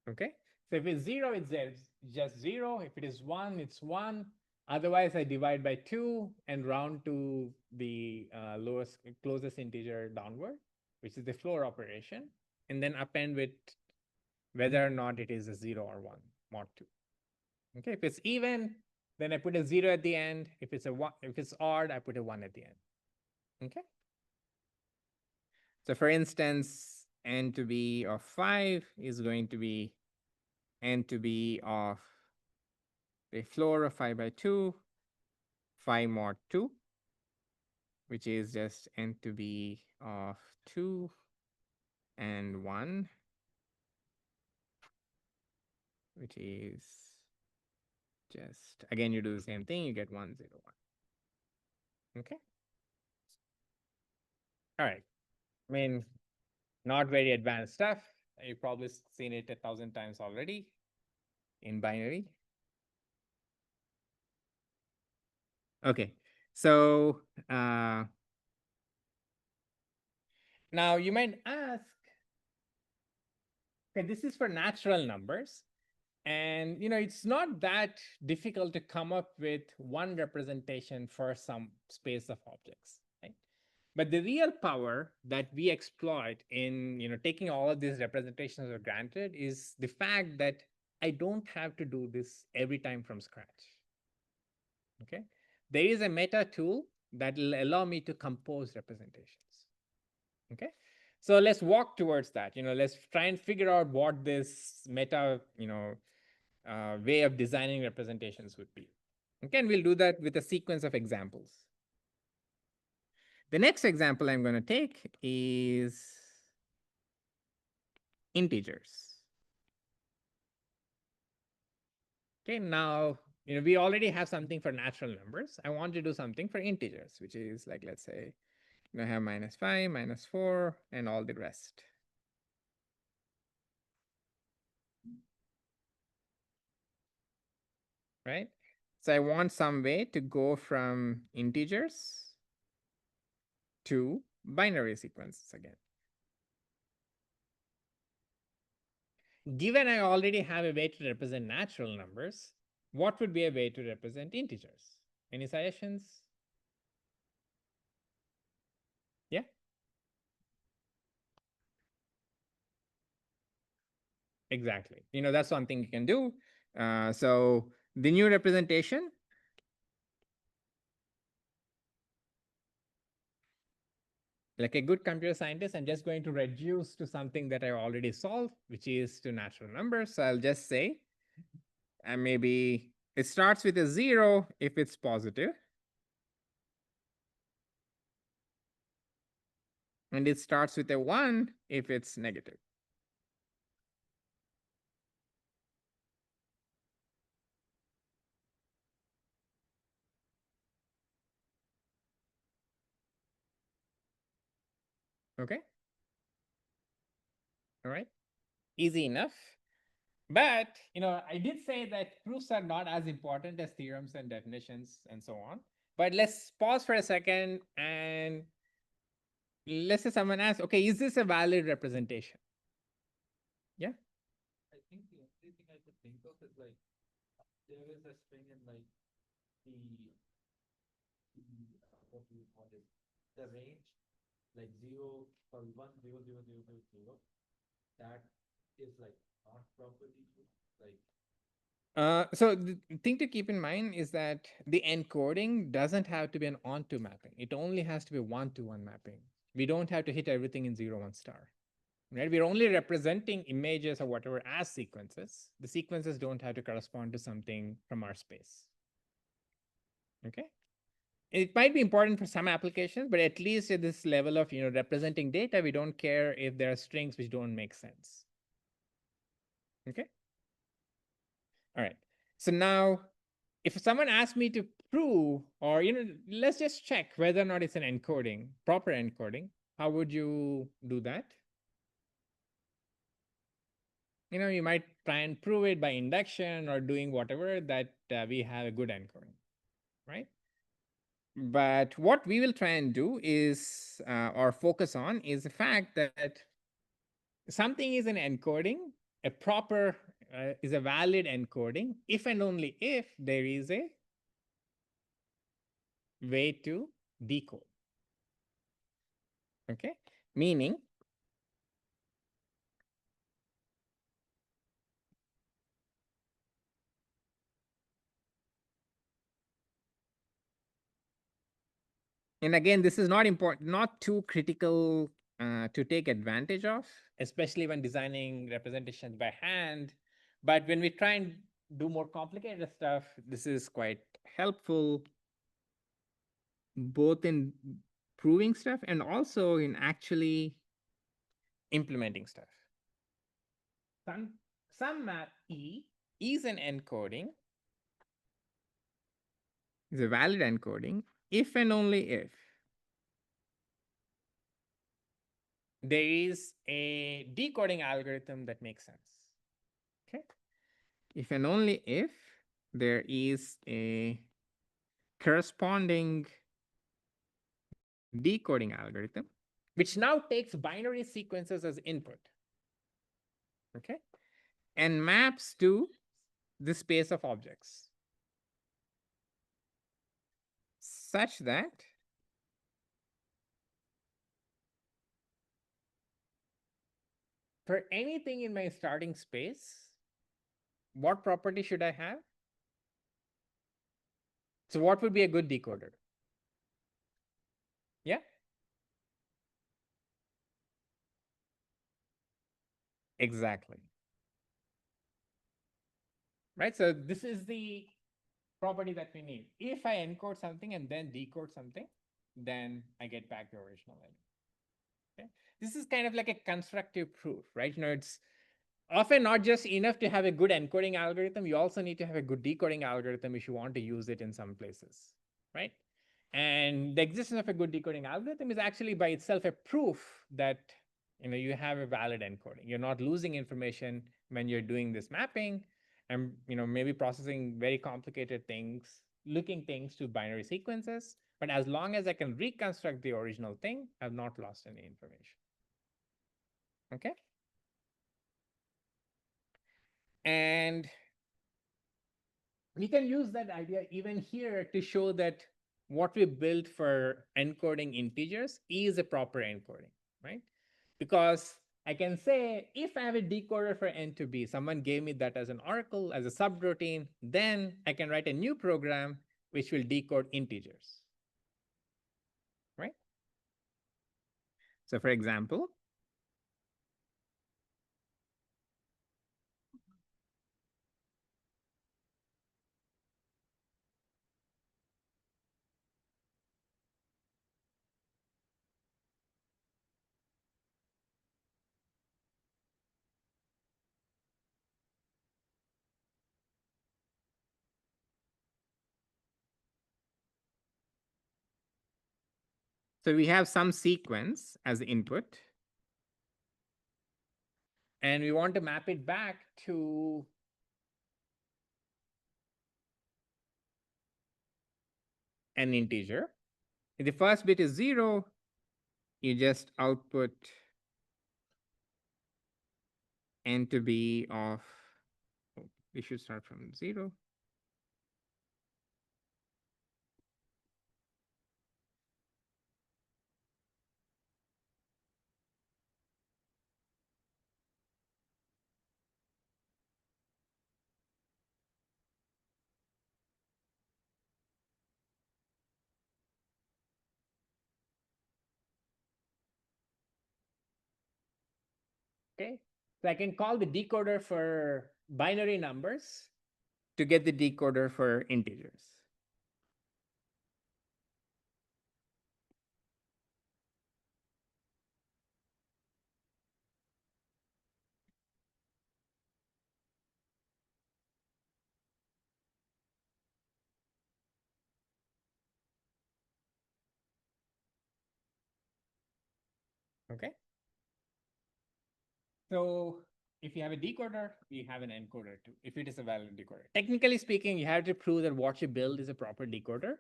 Okay. So if it's 0, it's just 0. If it is 1, it's 1. Otherwise, I divide by 2 and round to the closest integer downward, which is the floor operation, and then append with whether or not it is a 0 or 1 mod 2. Okay. If it's even, then I put a 0 at the end. If it's odd, I put a 1 at the end. Okay. So for instance, n to b of 5 is going to be n to b of a floor of 5 by 2, 5 mod 2, which is just n to b of 2 and 1, which is just, again, you do the same thing, you get 1, 0, 1. Okay. All right. I mean, not very advanced stuff. You've probably seen it 1,000 times already in binary. Okay. So now you might ask, okay, this is for natural numbers. And it's not that difficult to come up with one representation for some space of objects, right? But the real power that we exploit in taking all of these representations for granted is the fact that I don't have to do this every time from scratch. Okay, there is a meta tool that will allow me to compose representations. Okay, so let's walk towards that. Let's try and figure out what this meta way of designing representations would be. Okay, and we'll do that with a sequence of examples. The next example I'm going to take is integers. Okay, now we already have something for natural numbers. I want to do something for integers, which is like, let's say, I have -5, -4, and all the rest. Right? So I want some way to go from integers to binary sequences again. given I already have a way to represent natural numbers, what would be a way to represent integers? Any suggestions? Yeah. Exactly. That's one thing you can do. So the new representation, like a good computer scientist, I'm just going to reduce to something that I already solved, which is to natural numbers. So I'll just say, and maybe it starts with a 0 if it's positive, and it starts with a 1 if it's negative. Okay. All right. Easy enough. But, I did say that proofs are not as important as theorems and definitions and so on. But let's pause for a second and let's say someone asks, okay, is this a valid representation? Yeah. I think the only thing I could think of is like there is a string in like what do you call it? The range, like 1 0 0 0 0. That is like not properly true. Like So the thing to keep in mind is that the encoding doesn't have to be an onto mapping. It only has to be 1-to-1 mapping. We don't have to hit everything in 0, 1 star. Right? We're only representing images or whatever as sequences. The sequences don't have to correspond to something from our space. Okay. It might be important for some applications, but at least at this level of representing data, we don't care if there are strings which don't make sense. Okay. All right. So now, if someone asks me to prove, or let's just check whether or not it's an encoding, proper encoding, how would you do that? You might try and prove it by induction or doing whatever that we have a good encoding, right? But what we will try and do is, or focus on, is the fact that something is an encoding, a proper is a valid encoding, if and only if there is a way to decode. Okay, meaning and again, this is not important, not too critical to take advantage of, especially when designing representations by hand. But when we try and do more complicated stuff, this is quite helpful, both in proving stuff and also in actually implementing stuff. Some map E is an encoding, is a valid encoding, if and only if there is a decoding algorithm that makes sense. Okay. If and only if there is a corresponding decoding algorithm, which now takes binary sequences as input. Okay. And maps to the space of objects such that for anything in my starting space, what property should I have? So what would be a good decoder? Yeah. Exactly. Right. So this is the property that we need. If I encode something and then decode something, then I get back the original value. Okay. This is kind of like a constructive proof, right? It's often not just enough to have a good encoding algorithm. You also need to have a good decoding algorithm if you want to use it in some places, right? And the existence of a good decoding algorithm is actually by itself a proof that you have a valid encoding. You're not losing information when you're doing this mapping and maybe processing very complicated things, looking things to binary sequences. But as long as I can reconstruct the original thing, I've not lost any information. Okay. And we can use that idea even here to show that what we built for encoding integers is a proper encoding, right? Because I can say if I have a decoder for n to b, someone gave me that as an oracle, as a subroutine, then I can write a new program which will decode integers, right? So for example, so we have some sequence as input, and we want to map it back to an integer. If the first bit is 0, you just output n to b of, we should start from 0. Okay, so I can call the decoder for binary numbers to get the decoder for integers. Okay. So if you have a decoder, you have an encoder too, if it is a valid decoder. Technically speaking, you have to prove that what you build is a proper decoder.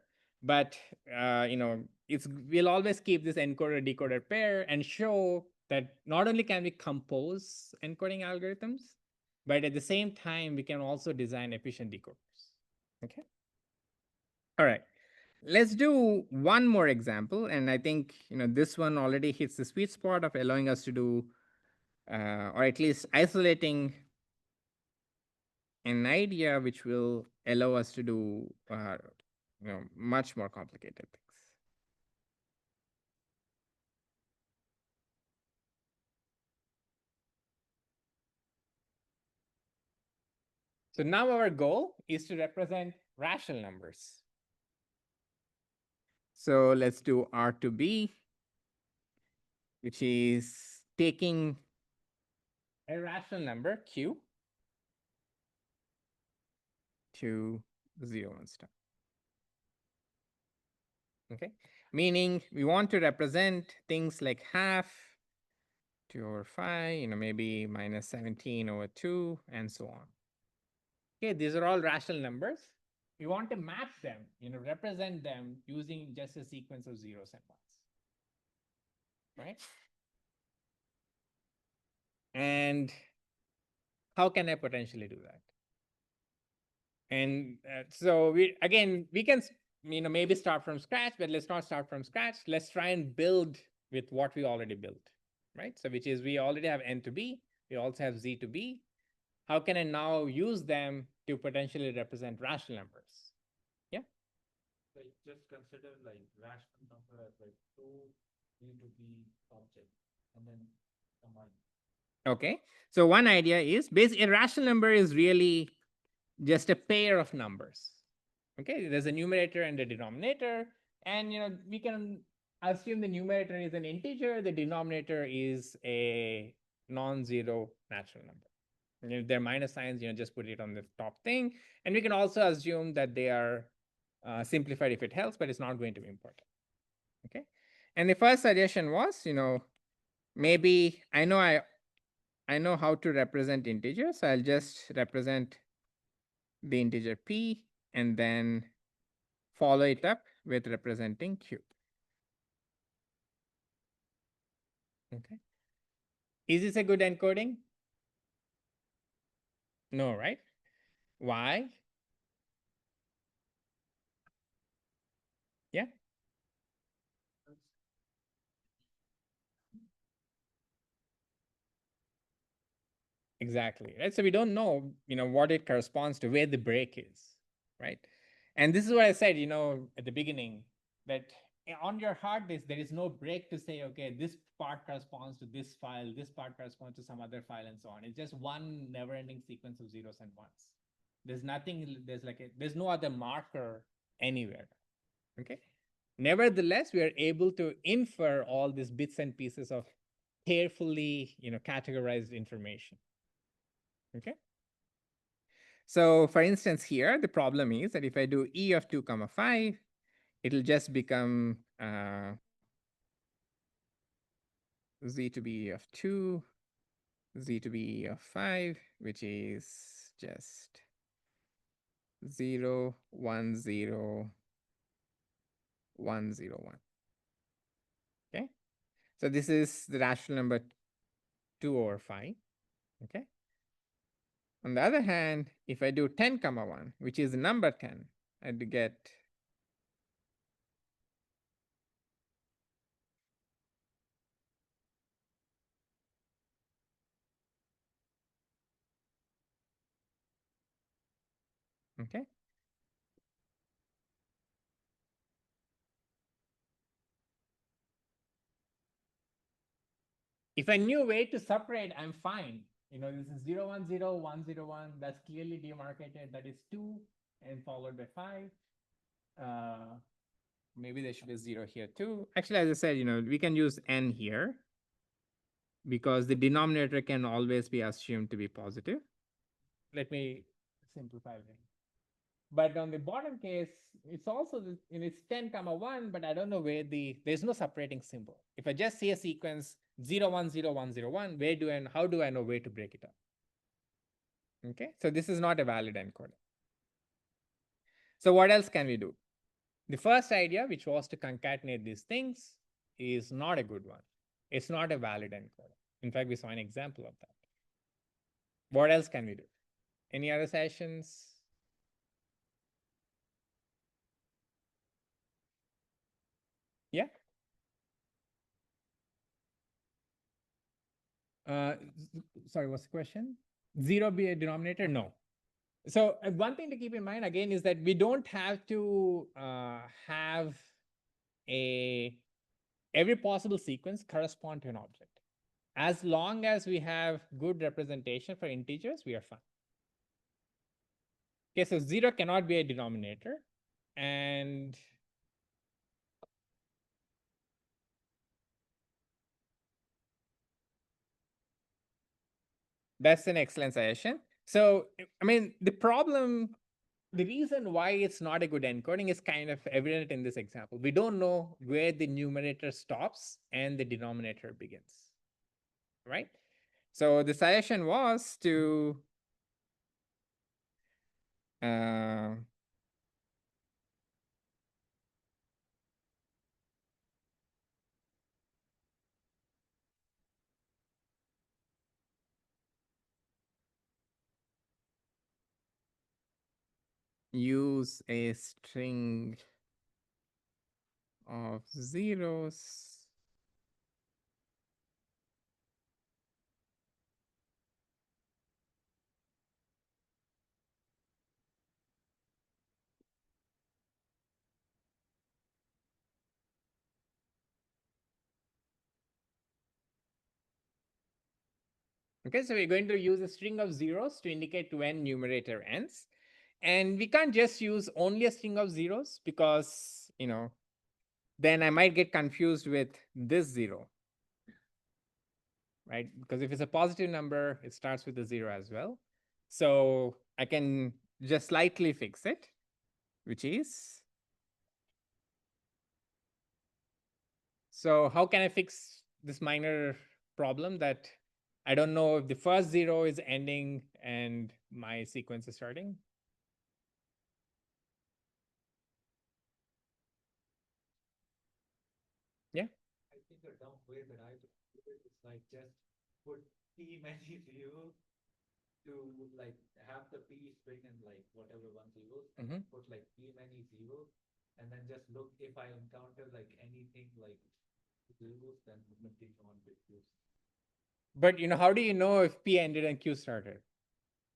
But we'll always keep this encoder decoder pair and show that not only can we compose encoding algorithms, but at the same time, we can also design efficient decoders. Okay. All right. Let's do one more example. And I think this one already hits the sweet spot of allowing us to do or at least isolating an idea which will allow us to do much more complicated things. So now our goal is to represent rational numbers. So let's do R to B, which is taking a rational number Q to 0 and stuff. Okay, meaning we want to represent things like half, 2 over 5, maybe minus 17 over 2, and so on. Okay, these are all rational numbers. We want to map them, represent them using just a sequence of zeros and ones, right? And how can I potentially do that? And so we can maybe start from scratch, but let's not start from scratch. Let's try and build with what we already built, right? So which is we already have n to b, we also have z to b. How can I now use them to potentially represent rational numbers? Yeah. So just consider like rational number as like two A to B objects and then combine. Okay. So one idea is a rational number is really just a pair of numbers. Okay, there's a numerator and a denominator, and we can assume the numerator is an integer, the denominator is a non-zero natural number. And if they're minus signs, just put it on the top thing. And we can also assume that they are simplified if it helps, but it's not going to be important. Okay. And the first suggestion was, maybe I know how to represent integers, so I'll just represent the integer p and then follow it up with representing q. Okay. Is this a good encoding? No, right? Why? Yeah. Exactly. Right. So we don't know, what it corresponds to, where the break is, right? And this is what I said, at the beginning, that on your hard disk, there is no break to say, okay, this part corresponds to this file, this part corresponds to some other file, and so on. It's just one never-ending sequence of zeros and ones. There's nothing, there's no other marker anywhere. Okay. Nevertheless, we are able to infer all these bits and pieces of carefully, categorized information. Okay. So for instance, here, the problem is that if I do E of 2 comma 5, it'll just become Z to be E of 2, Z to be E of 5, which is just 0, 1, 0, 1, 0, 1. Okay. So this is the rational number 2 over 5. Okay. On the other hand, if I do 10 comma 1, which is the number 10, I'd get okay. If I knew where to separate, I'm fine. This is 0, 1, 0, 1, 0, 1. That's clearly demarcated. That is 2 and followed by 5. Maybe there should be 0 here too. Actually, as I said, we can use n here because the denominator can always be assumed to be positive. Let me simplify it. But on the bottom case, it's also, it's 10 comma 1, but I don't know where there's no separating symbol. If I just see a sequence 0, 1, 0, 1, 0, 1, how do I know where to break it up? Okay, so this is not a valid encoder. So what else can we do? The first idea, which was to concatenate these things, is not a good one. It's not a valid encoder. In fact, we saw an example of that. What else can we do? Any other sessions? Yeah. Sorry, what's the question? 0 be a denominator? No. So one thing to keep in mind again is that we don't have to have every possible sequence correspond to an object. As long as we have good representation for integers, we are fine. Okay, so 0 cannot be a denominator, and that's an excellent suggestion. So, I mean, the reason why it's not a good encoding is kind of evident in this example. We don't know where the numerator stops and the denominator begins, right? So the suggestion was to use a string of zeros Okay, so we're going to use a string of zeros to indicate when numerator ends. And we can't just use only a string of zeros because, then I might get confused with this 0, right? Because if it's a positive number, it starts with a 0 as well. So I can just slightly fix it, which is, so how can I fix this minor problem that I don't know if the first 0 is ending and my sequence is starting? Yeah. I think a dumb way that I do it is like just put T many 0 to like have the P string in like whatever 1 zeros, Mhm. put like P many zeros, and then just look if I encounter like anything like zeros, then continue on with Qs. But how do you know if P ended and Q started?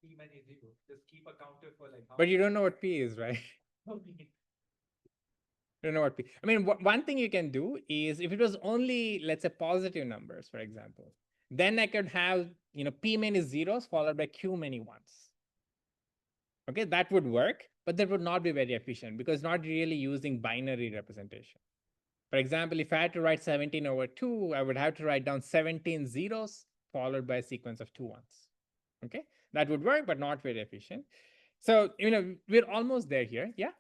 P many zeros. Just keep a counter for like how But you don't know what P is, right? many. You don't know what P. I mean, one thing you can do is if it was only, let's say, positive numbers, for example, then I could have, P many zeros followed by Q many ones. Okay, that would work, but that would not be very efficient because not really using binary representation. For example, if I had to write 17 over 2, I would have to write down 17 zeros followed by a sequence of 2 ones. Okay, that would work, but not very efficient. So, we're almost there here. Yeah.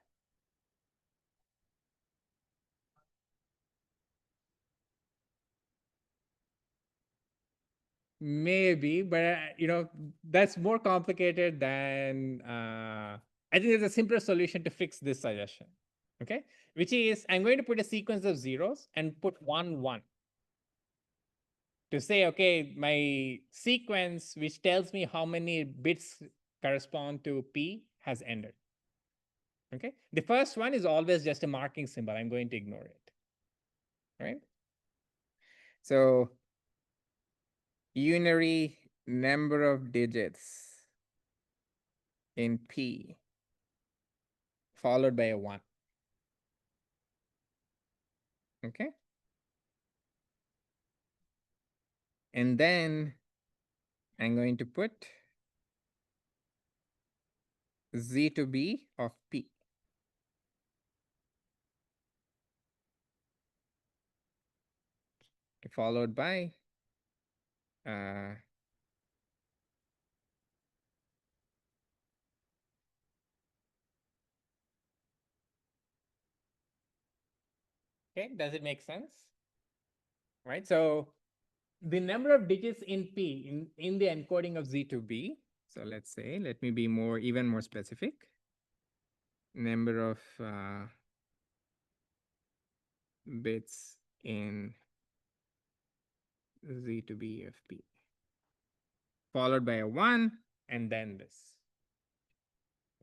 Maybe, but that's more complicated than I think there's a simpler solution to fix this suggestion. Okay, which is I'm going to put a sequence of zeros and put 1 1 to say, okay, my sequence which tells me how many bits correspond to P has ended. Okay, the first one is always just a marking symbol. I'm going to ignore it. Right. So unary number of digits in P followed by a 1. Okay. And then I'm going to put Z to B of P. Followed by okay, does it make sense? Right. So the number of digits in P in the encoding of Z to B. So let's say, let me be even more specific. Number of bits in Z to B of P. Followed by a 1 and then this.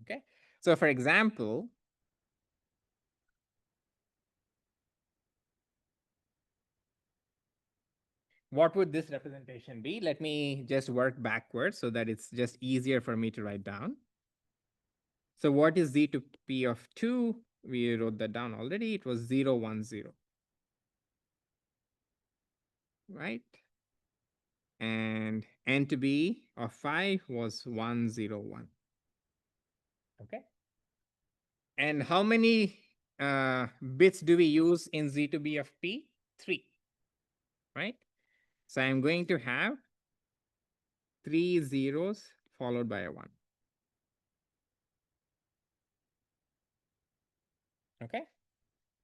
Okay. So for example, what would this representation be? Let me just work backwards so that it's just easier for me to write down. So what is Z to P of 2? We wrote that down already. It was 0, 1, 0. Right? And N to B of 5 was 1, 0, 1. Okay. And how many bits do we use in Z to B of P? 3. Right? So I'm going to have 3 zeros followed by a 1. Okay.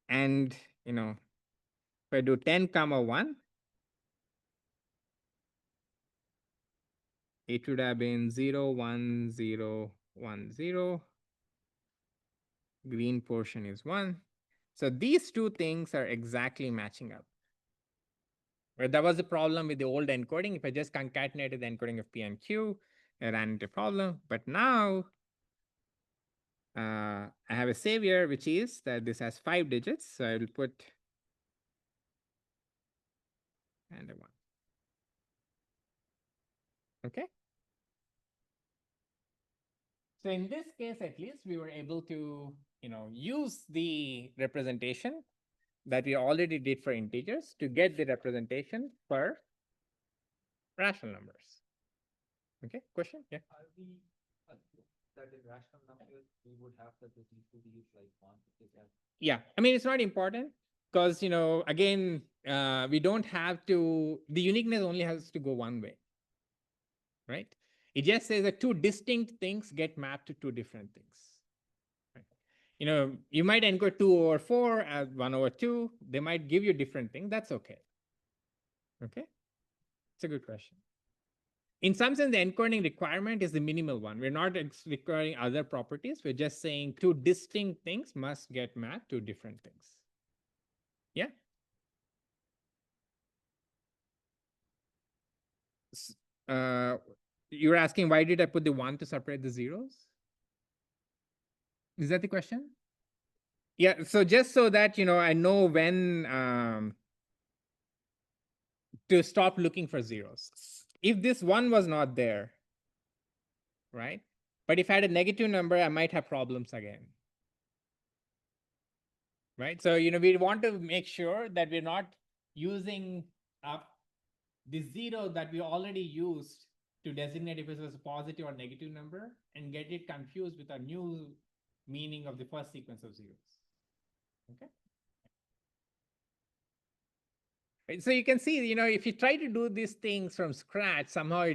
And, if I do 10 comma 1, it would have been 0, 1, 0, 1, 0. Green portion is 1. So these two things are exactly matching up. Where that was the problem with the old encoding. If I just concatenated the encoding of P and Q, I ran into a problem. But now I have a savior, which is that this has 5 digits. So I will put and a 1. Okay. So in this case, at least, we were able to, use the representation that we already did for integers to get the representation for rational numbers. Okay, question? Yeah. Are we that in rational numbers we would have that the Z to B is like 1 because Yeah, I mean, it's not important because, again, we don't have to, the uniqueness only has to go one way, right? It just says that two distinct things get mapped to two different things. Right? You might encode 2 over 4 as 1 over 2. They might give you different things. That's okay. Okay, it's a good question. In some sense, the encoding requirement is the minimal one. We're not requiring other properties. We're just saying two distinct things must get mapped to different things. Yeah. you're asking why did I put the 1 to separate the zeros? Is that the question? Yeah, so just so that, I know when to stop looking for zeros. If this 1 was not there, right? But if I had a negative number, I might have problems again. Right? So, we want to make sure that we're not using up the 0 that we already used to designate if it was a positive or negative number and get it confused with a new meaning of the first sequence of zeros. Okay. Right, so you can see, if you try to do these things from scratch, somehow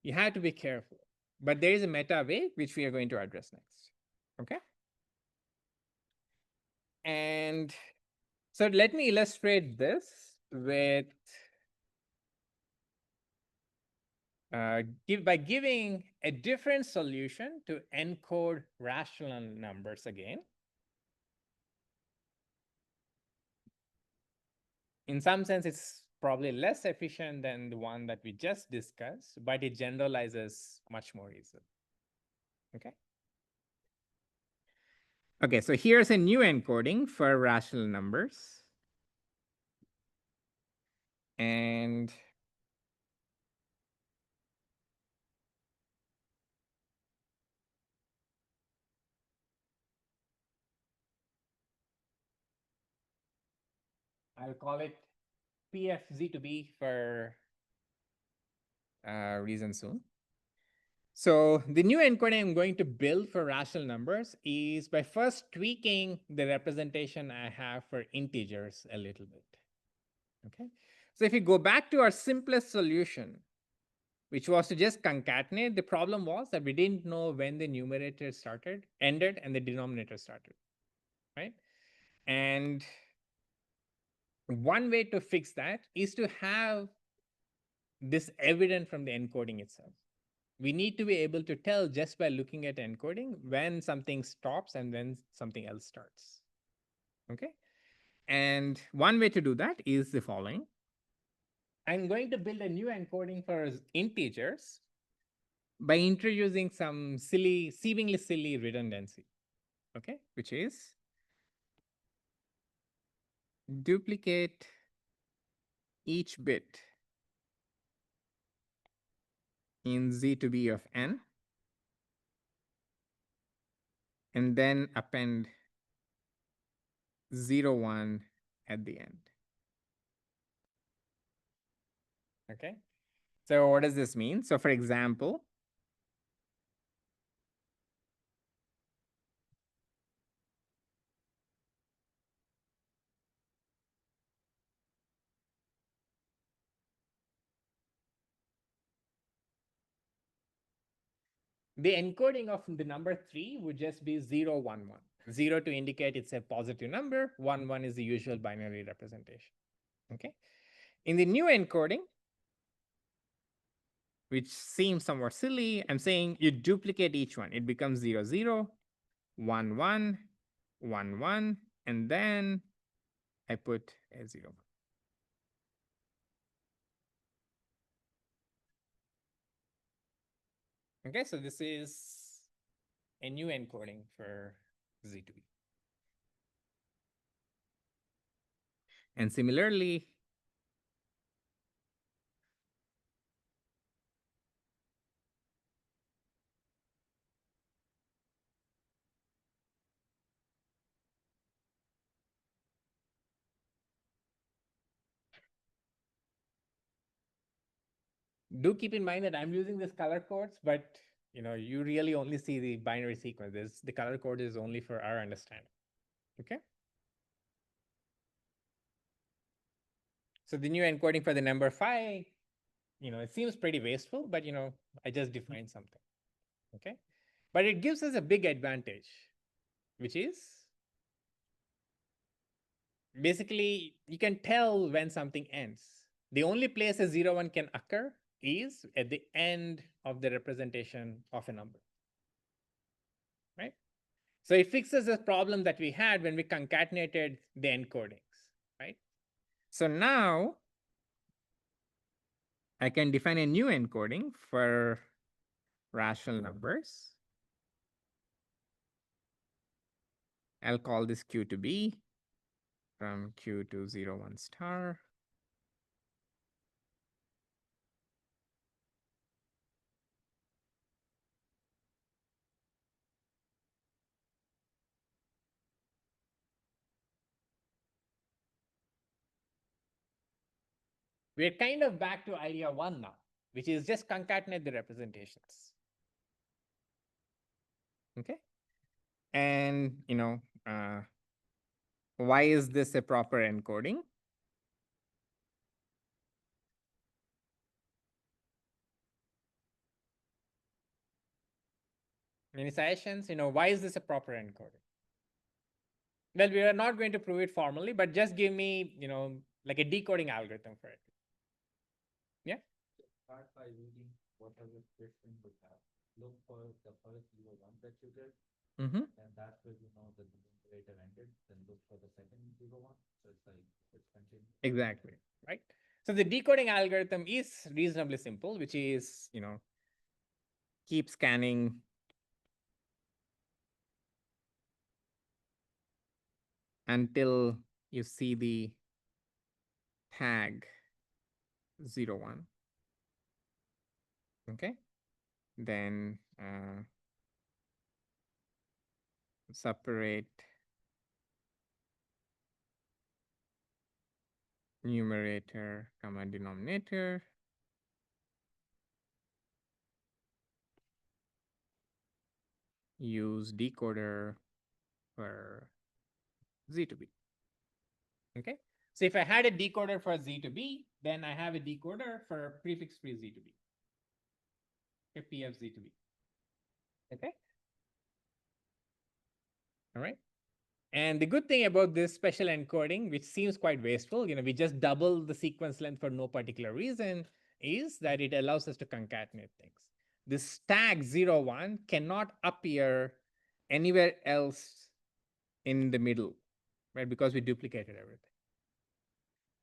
you have to be careful. But there is a meta way which we are going to address next. Okay. And so let me illustrate this with by giving a different solution to encode rational numbers again. In some sense, it's probably less efficient than the one that we just discussed, but it generalizes much more easily. Okay. Okay, so here's a new encoding for rational numbers. And I'll call it PFZ2B for reason soon. So the new encoding I'm going to build for rational numbers is by first tweaking the representation I have for integers a little bit. Okay. So if you go back to our simplest solution, which was to just concatenate, the problem was that we didn't know when the numerator ended, and the denominator started, right? And one way to fix that is to have this evident from the encoding itself. We need to be able to tell just by looking at encoding when something stops and when something else starts. Okay. And one way to do that is the following. I'm going to build a new encoding for integers by introducing some seemingly silly redundancy. Okay. Which is duplicate each bit in Z2B of n, and then append 0, 1 at the end. Okay. So what does this mean? So for example, the encoding of the number 3 would just be 0, 1, 1. 0 to indicate it's a positive number, 1, 1 is the usual binary representation. Okay. In the new encoding, which seems somewhat silly, I'm saying you duplicate each one. It becomes 0, 0, 1, 1, 1, 1, and then I put a 0. Okay, so this is a new encoding for Z2B. And similarly, do keep in mind that I'm using this color codes, but you really only see the binary sequence. The color code is only for our understanding. Okay. So the new encoding for the number 5, it seems pretty wasteful, but I just defined something. Okay. But it gives us a big advantage, which is basically you can tell when something ends. The only place a 0, 1 can occur is at the end of the representation of a number. Right? So it fixes the problem that we had when we concatenated the encodings, right? So now I can define a new encoding for rational numbers. I'll call this Q to B from Q to 0, 1 star. We're kind of back to idea 1 now, which is just concatenate the representations. Okay. And, why is this a proper encoding? Any suggestions? Why is this a proper encoding? Well, we are not going to prove it formally, but just give me, like a decoding algorithm for it. Yeah. Start by reading whatever question we have. Look for the first 0, 1 that you get, Mm-hmm. and that's where you know that the numerator ended. Then look for the second 0, 1. So it's like it's continuing. Exactly. Right. So the decoding algorithm is reasonably simple, which is, keep scanning until you see the tag 0, 1. Okay. Then separate numerator, comma denominator. Use decoder for Z to B. Okay. So if I had a decoder for Z to B, then I have a decoder for prefix-free Z to B. Okay, PF Z to B. Okay. All right. And the good thing about this special encoding, which seems quite wasteful, we just double the sequence length for no particular reason, is that it allows us to concatenate things. This tag 0, 1 cannot appear anywhere else in the middle, right? Because we duplicated everything.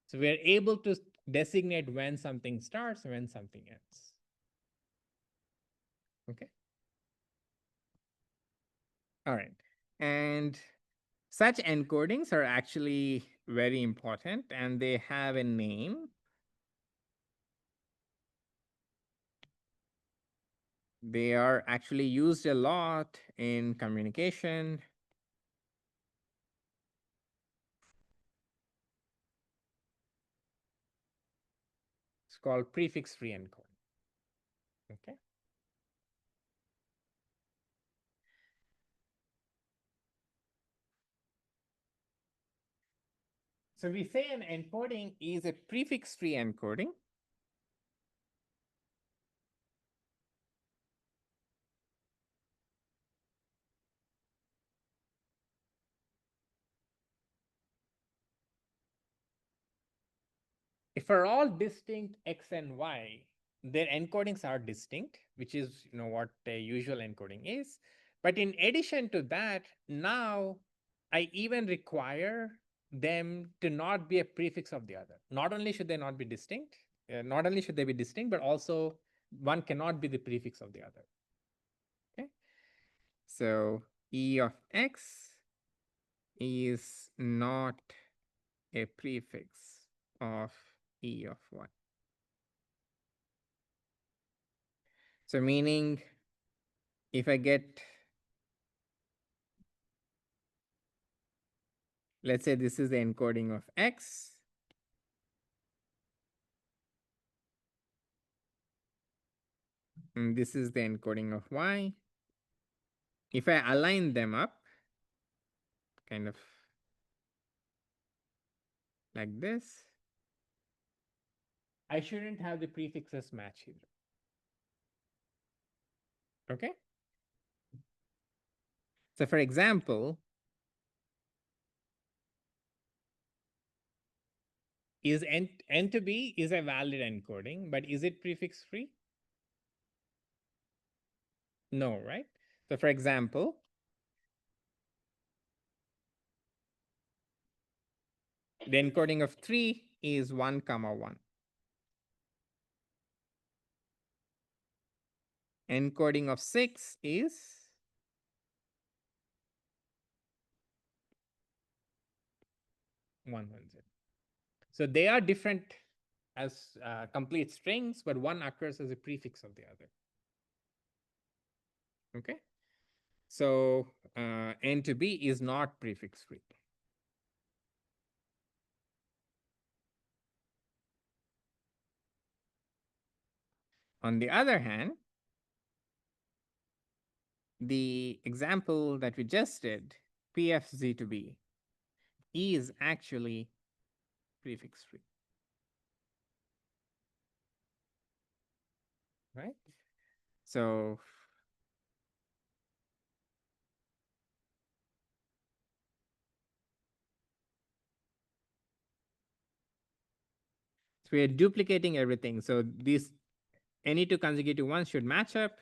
So we're able to designate when something starts and when something ends. Okay. All right. And such encodings are actually very important, and they have a name. They are actually used a lot in communication. It's called prefix-free encoding. Okay. So we say an encoding is a prefix-free encoding. If for all distinct X and Y, their encodings are distinct, which is what a usual encoding is. But in addition to that, now I even require them to not be a prefix of the other. Not only should they not be distinct, not only should they be distinct, but also one cannot be the prefix of the other. Okay. So E of X is not a prefix of E of Y. So meaning if I get, let's say this is the encoding of X, and this is the encoding of Y. If I align them up, kind of like this, I shouldn't have the prefixes match either. Okay. So for example, is N to B is a valid encoding, but is it prefix free? No, right? So for example, the encoding of 3 is 1, 1. encoding of 6 is 110. So they are different as complete strings, but one occurs as a prefix of the other. Okay. So N to B is not prefix free. On the other hand, the example that we just did, PFZ to B, is actually prefix free. Right? So we are duplicating everything. So these any two consecutive ones should match up,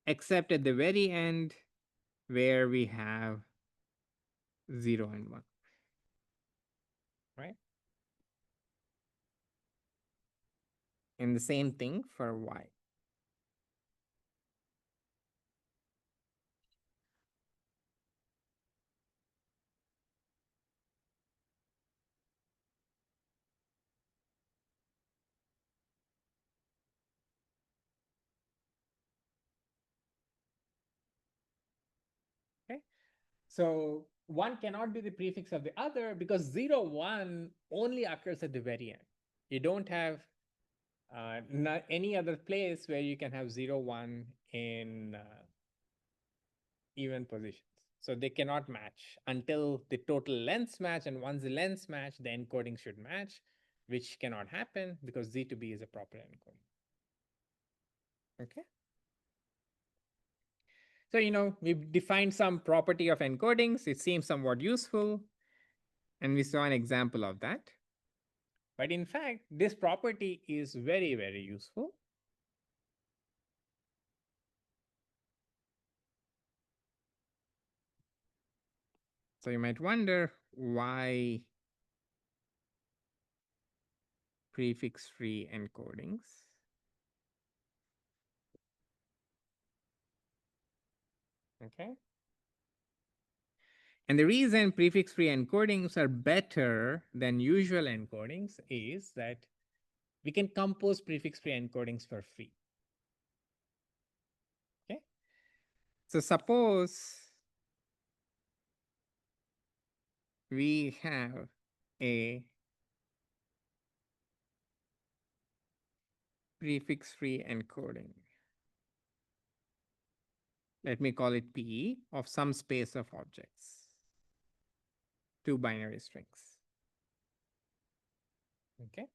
except at the very end where we have 0 and 1. Right? And the same thing for Y. Okay. So one cannot be the prefix of the other because 0, 1 only occurs at the very end. You don't have not any other place where you can have 0, 1 in even positions. So they cannot match until the total lengths match. And once the lengths match, the encoding should match, which cannot happen because Z to B is a proper encoding. Okay. So, we've defined some property of encodings. It seems somewhat useful. And we saw an example of that. But in fact, this property is very, very useful. So you might wonder why prefix-free encodings. Okay. And the reason prefix-free encodings are better than usual encodings is that we can compose prefix-free encodings for free. Okay. So suppose we have a prefix-free encoding. Let me call it P of some space of objects, 2 binary strings. Okay.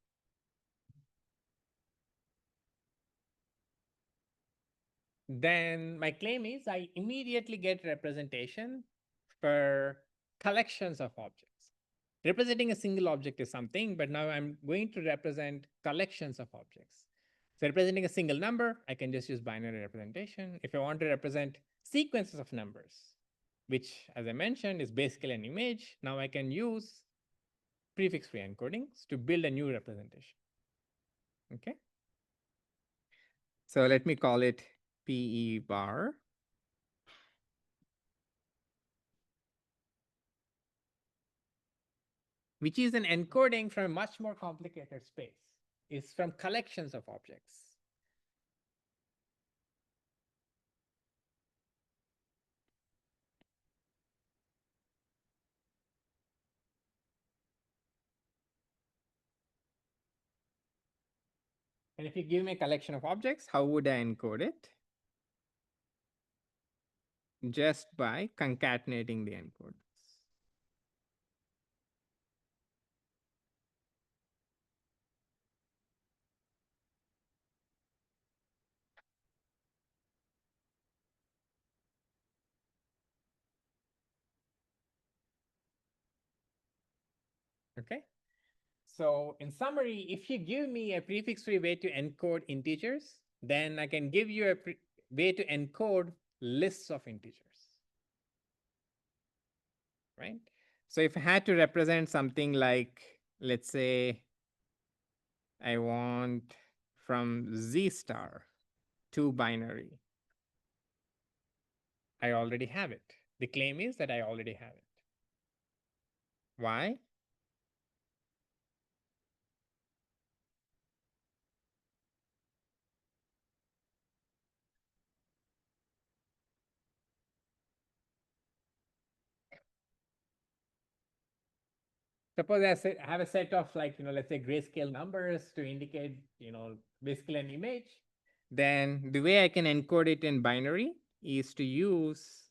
Then my claim is I immediately get representation for collections of objects. Representing a single object is something, but now I'm going to represent collections of objects. So representing a single number, I can just use binary representation. If I want to represent sequences of numbers, which as I mentioned is basically an image, now I can use prefix-free encodings to build a new representation. Okay. So let me call it PE bar. Which is an encoding from a much more complicated space. It's from collections of objects. And if you give me a collection of objects, how would I encode it? Just by concatenating the encoders. Okay. So in summary, if you give me a prefix-free way to encode integers, then I can give you a way to encode lists of integers. Right? So if I had to represent something like, let's say, I want from Z star to binary, I already have it. The claim is that I already have it. Why? Suppose I have a set of like, let's say grayscale numbers to indicate, basically an image. Then the way I can encode it in binary is to use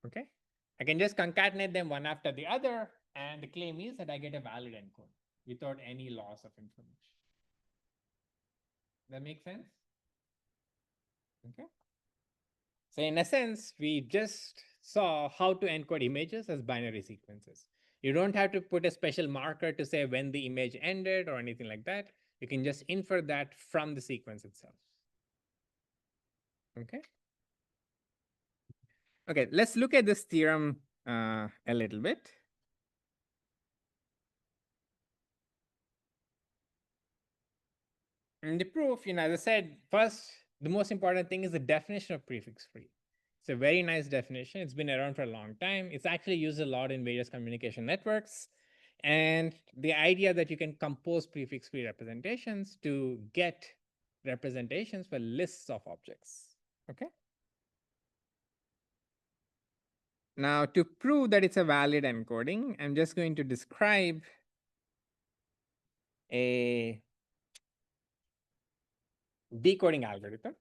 okay. I can just concatenate them one after the other, and the claim is that I get a valid encode without any loss of information. That makes sense? Okay. So in essence, we just saw how to encode images as binary sequences. You don't have to put a special marker to say when the image ended or anything like that. You can just infer that from the sequence itself. Okay. Okay, let's look at this theorem a little bit. In the proof, as I said, first, the most important thing is the definition of prefix free. It's a very nice definition. It's been around for a long time. It's actually used a lot in various communication networks. And the idea that you can compose prefix free representations to get representations for lists of objects. Okay. Now, to prove that it's a valid encoding, I'm just going to describe a decoding algorithm.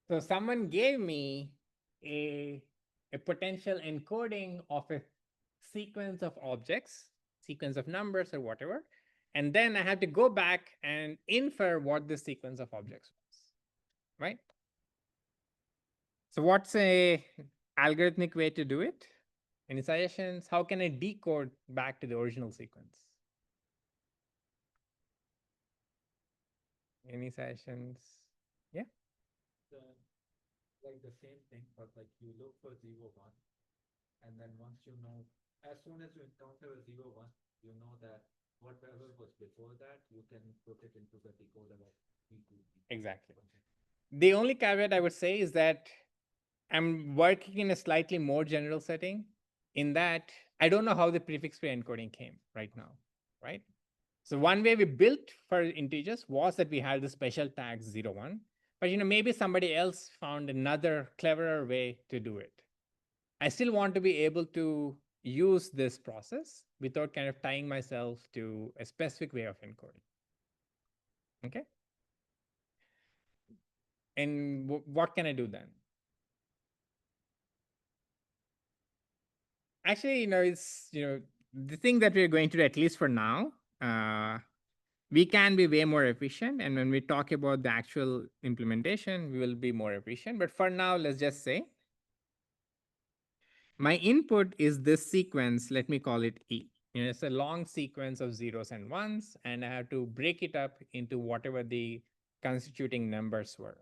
So someone gave me a potential encoding of a sequence of objects, sequence of numbers or whatever. And then I have to go back and infer what this sequence of objects was, right? So what's a algorithmic way to do it? Any suggestions? How can I decode back to the original sequence? Any suggestions? Yeah. The, like the same thing, but like you look for 0, 1, and then once you know, as soon as you encounter a 0, 1, you know that whatever was before that, you can put it into the decoder of P2. Exactly. The only caveat I would say is that I'm working in a slightly more general setting in that I don't know how the prefix free encoding came right now, right? So one way we built for integers was that we had the special tags 0, 1, but maybe somebody else found another cleverer way to do it. I still want to be able to use this process without kind of tying myself to a specific way of encoding. Okay. And what can I do then? Actually, it's, the thing that we're going to do, at least for now, we can be way more efficient. And when we talk about the actual implementation, we will be more efficient. But for now, let's just say my input is this sequence. Let me call it E. It's a long sequence of zeros and ones, and I have to break it up into whatever the constituting numbers were,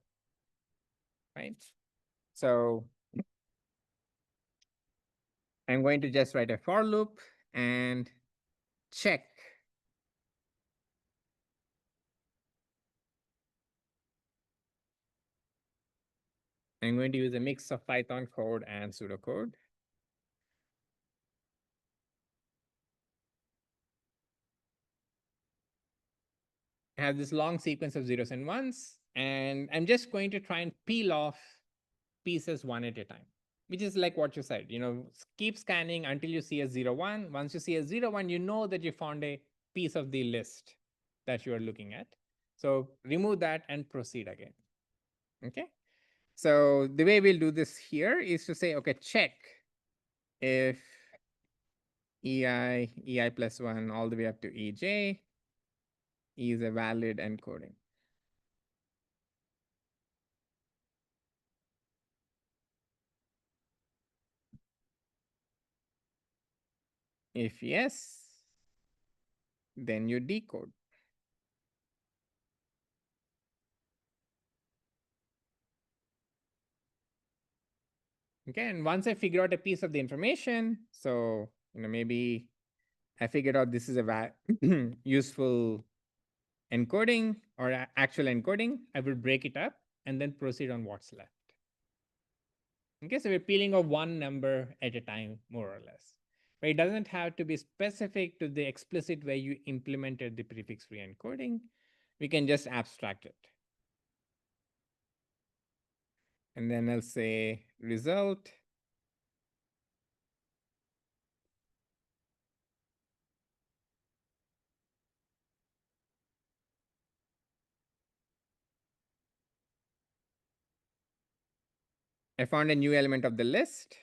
right? So I'm going to just write a for loop and check I'm going to use a mix of Python code and pseudocode. I have this long sequence of zeros and ones, and I'm just going to try and peel off pieces one at a time, which is like what you said, keep scanning until you see a 0, 1. Once you see a 0, 1, you know that you found a piece of the list that you are looking at. So remove that and proceed again. Okay. So the way we'll do this here is to say, okay, check if EI plus 1 all the way up to EJ is a valid encoding. If yes, then you decode. Okay, and once I figure out a piece of the information, so maybe I figured out this is a useful encoding or actual encoding, I will break it up and then proceed on what's left. Okay, so we're peeling off one number at a time, more or less. But it doesn't have to be specific to the explicit way you implemented the prefix-free encoding. We can just abstract it. And then I'll say result. I found a new element of the list.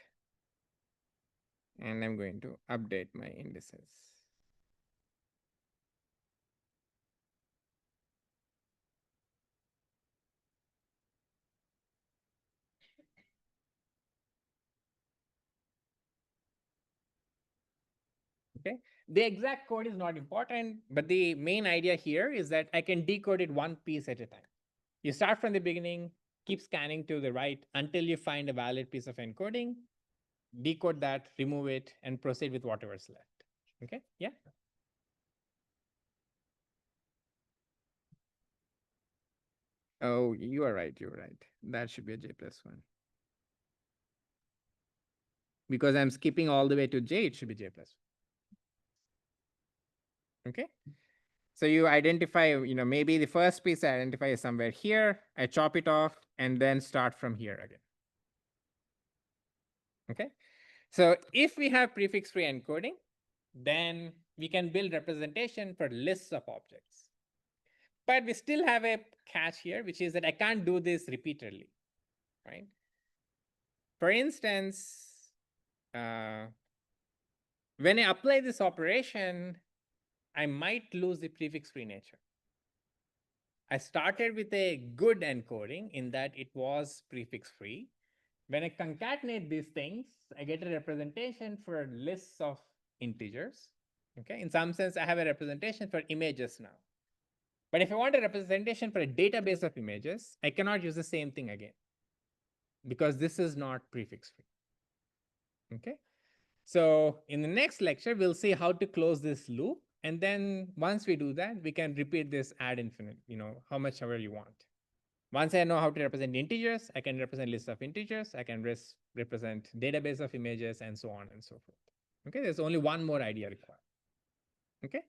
And I'm going to update my indices. Okay, the exact code is not important, but the main idea here is that I can decode it one piece at a time. You start from the beginning, keep scanning to the right until you find a valid piece of encoding, decode that, remove it, and proceed with whatever's left. Okay, yeah. Oh, you are right, you're right. That should be a J+1. Because I'm skipping all the way to J, it should be J+1. Okay. So you identify, maybe the first piece I identify is somewhere here. I chop it off and then start from here again. Okay. So if we have prefix-free encoding, then we can build representation for lists of objects. But we still have a catch here, which is that I can't do this repeatedly, right? For instance, when I apply this operation, I might lose the prefix-free nature. I started with a good encoding in that it was prefix-free. When I concatenate these things, I get a representation for lists of integers. Okay, in some sense, I have a representation for images now. But if I want a representation for a database of images, I cannot use the same thing again because this is not prefix-free. Okay, so in the next lecture, we'll see how to close this loop. And then once we do that, we can repeat this ad infinite, how much ever you want. Once I know how to represent integers, I can represent lists of integers, I can represent database of images, and so on and so forth. Okay, there's only one more idea required. Okay,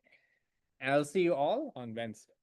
I'll see you all on Wednesday.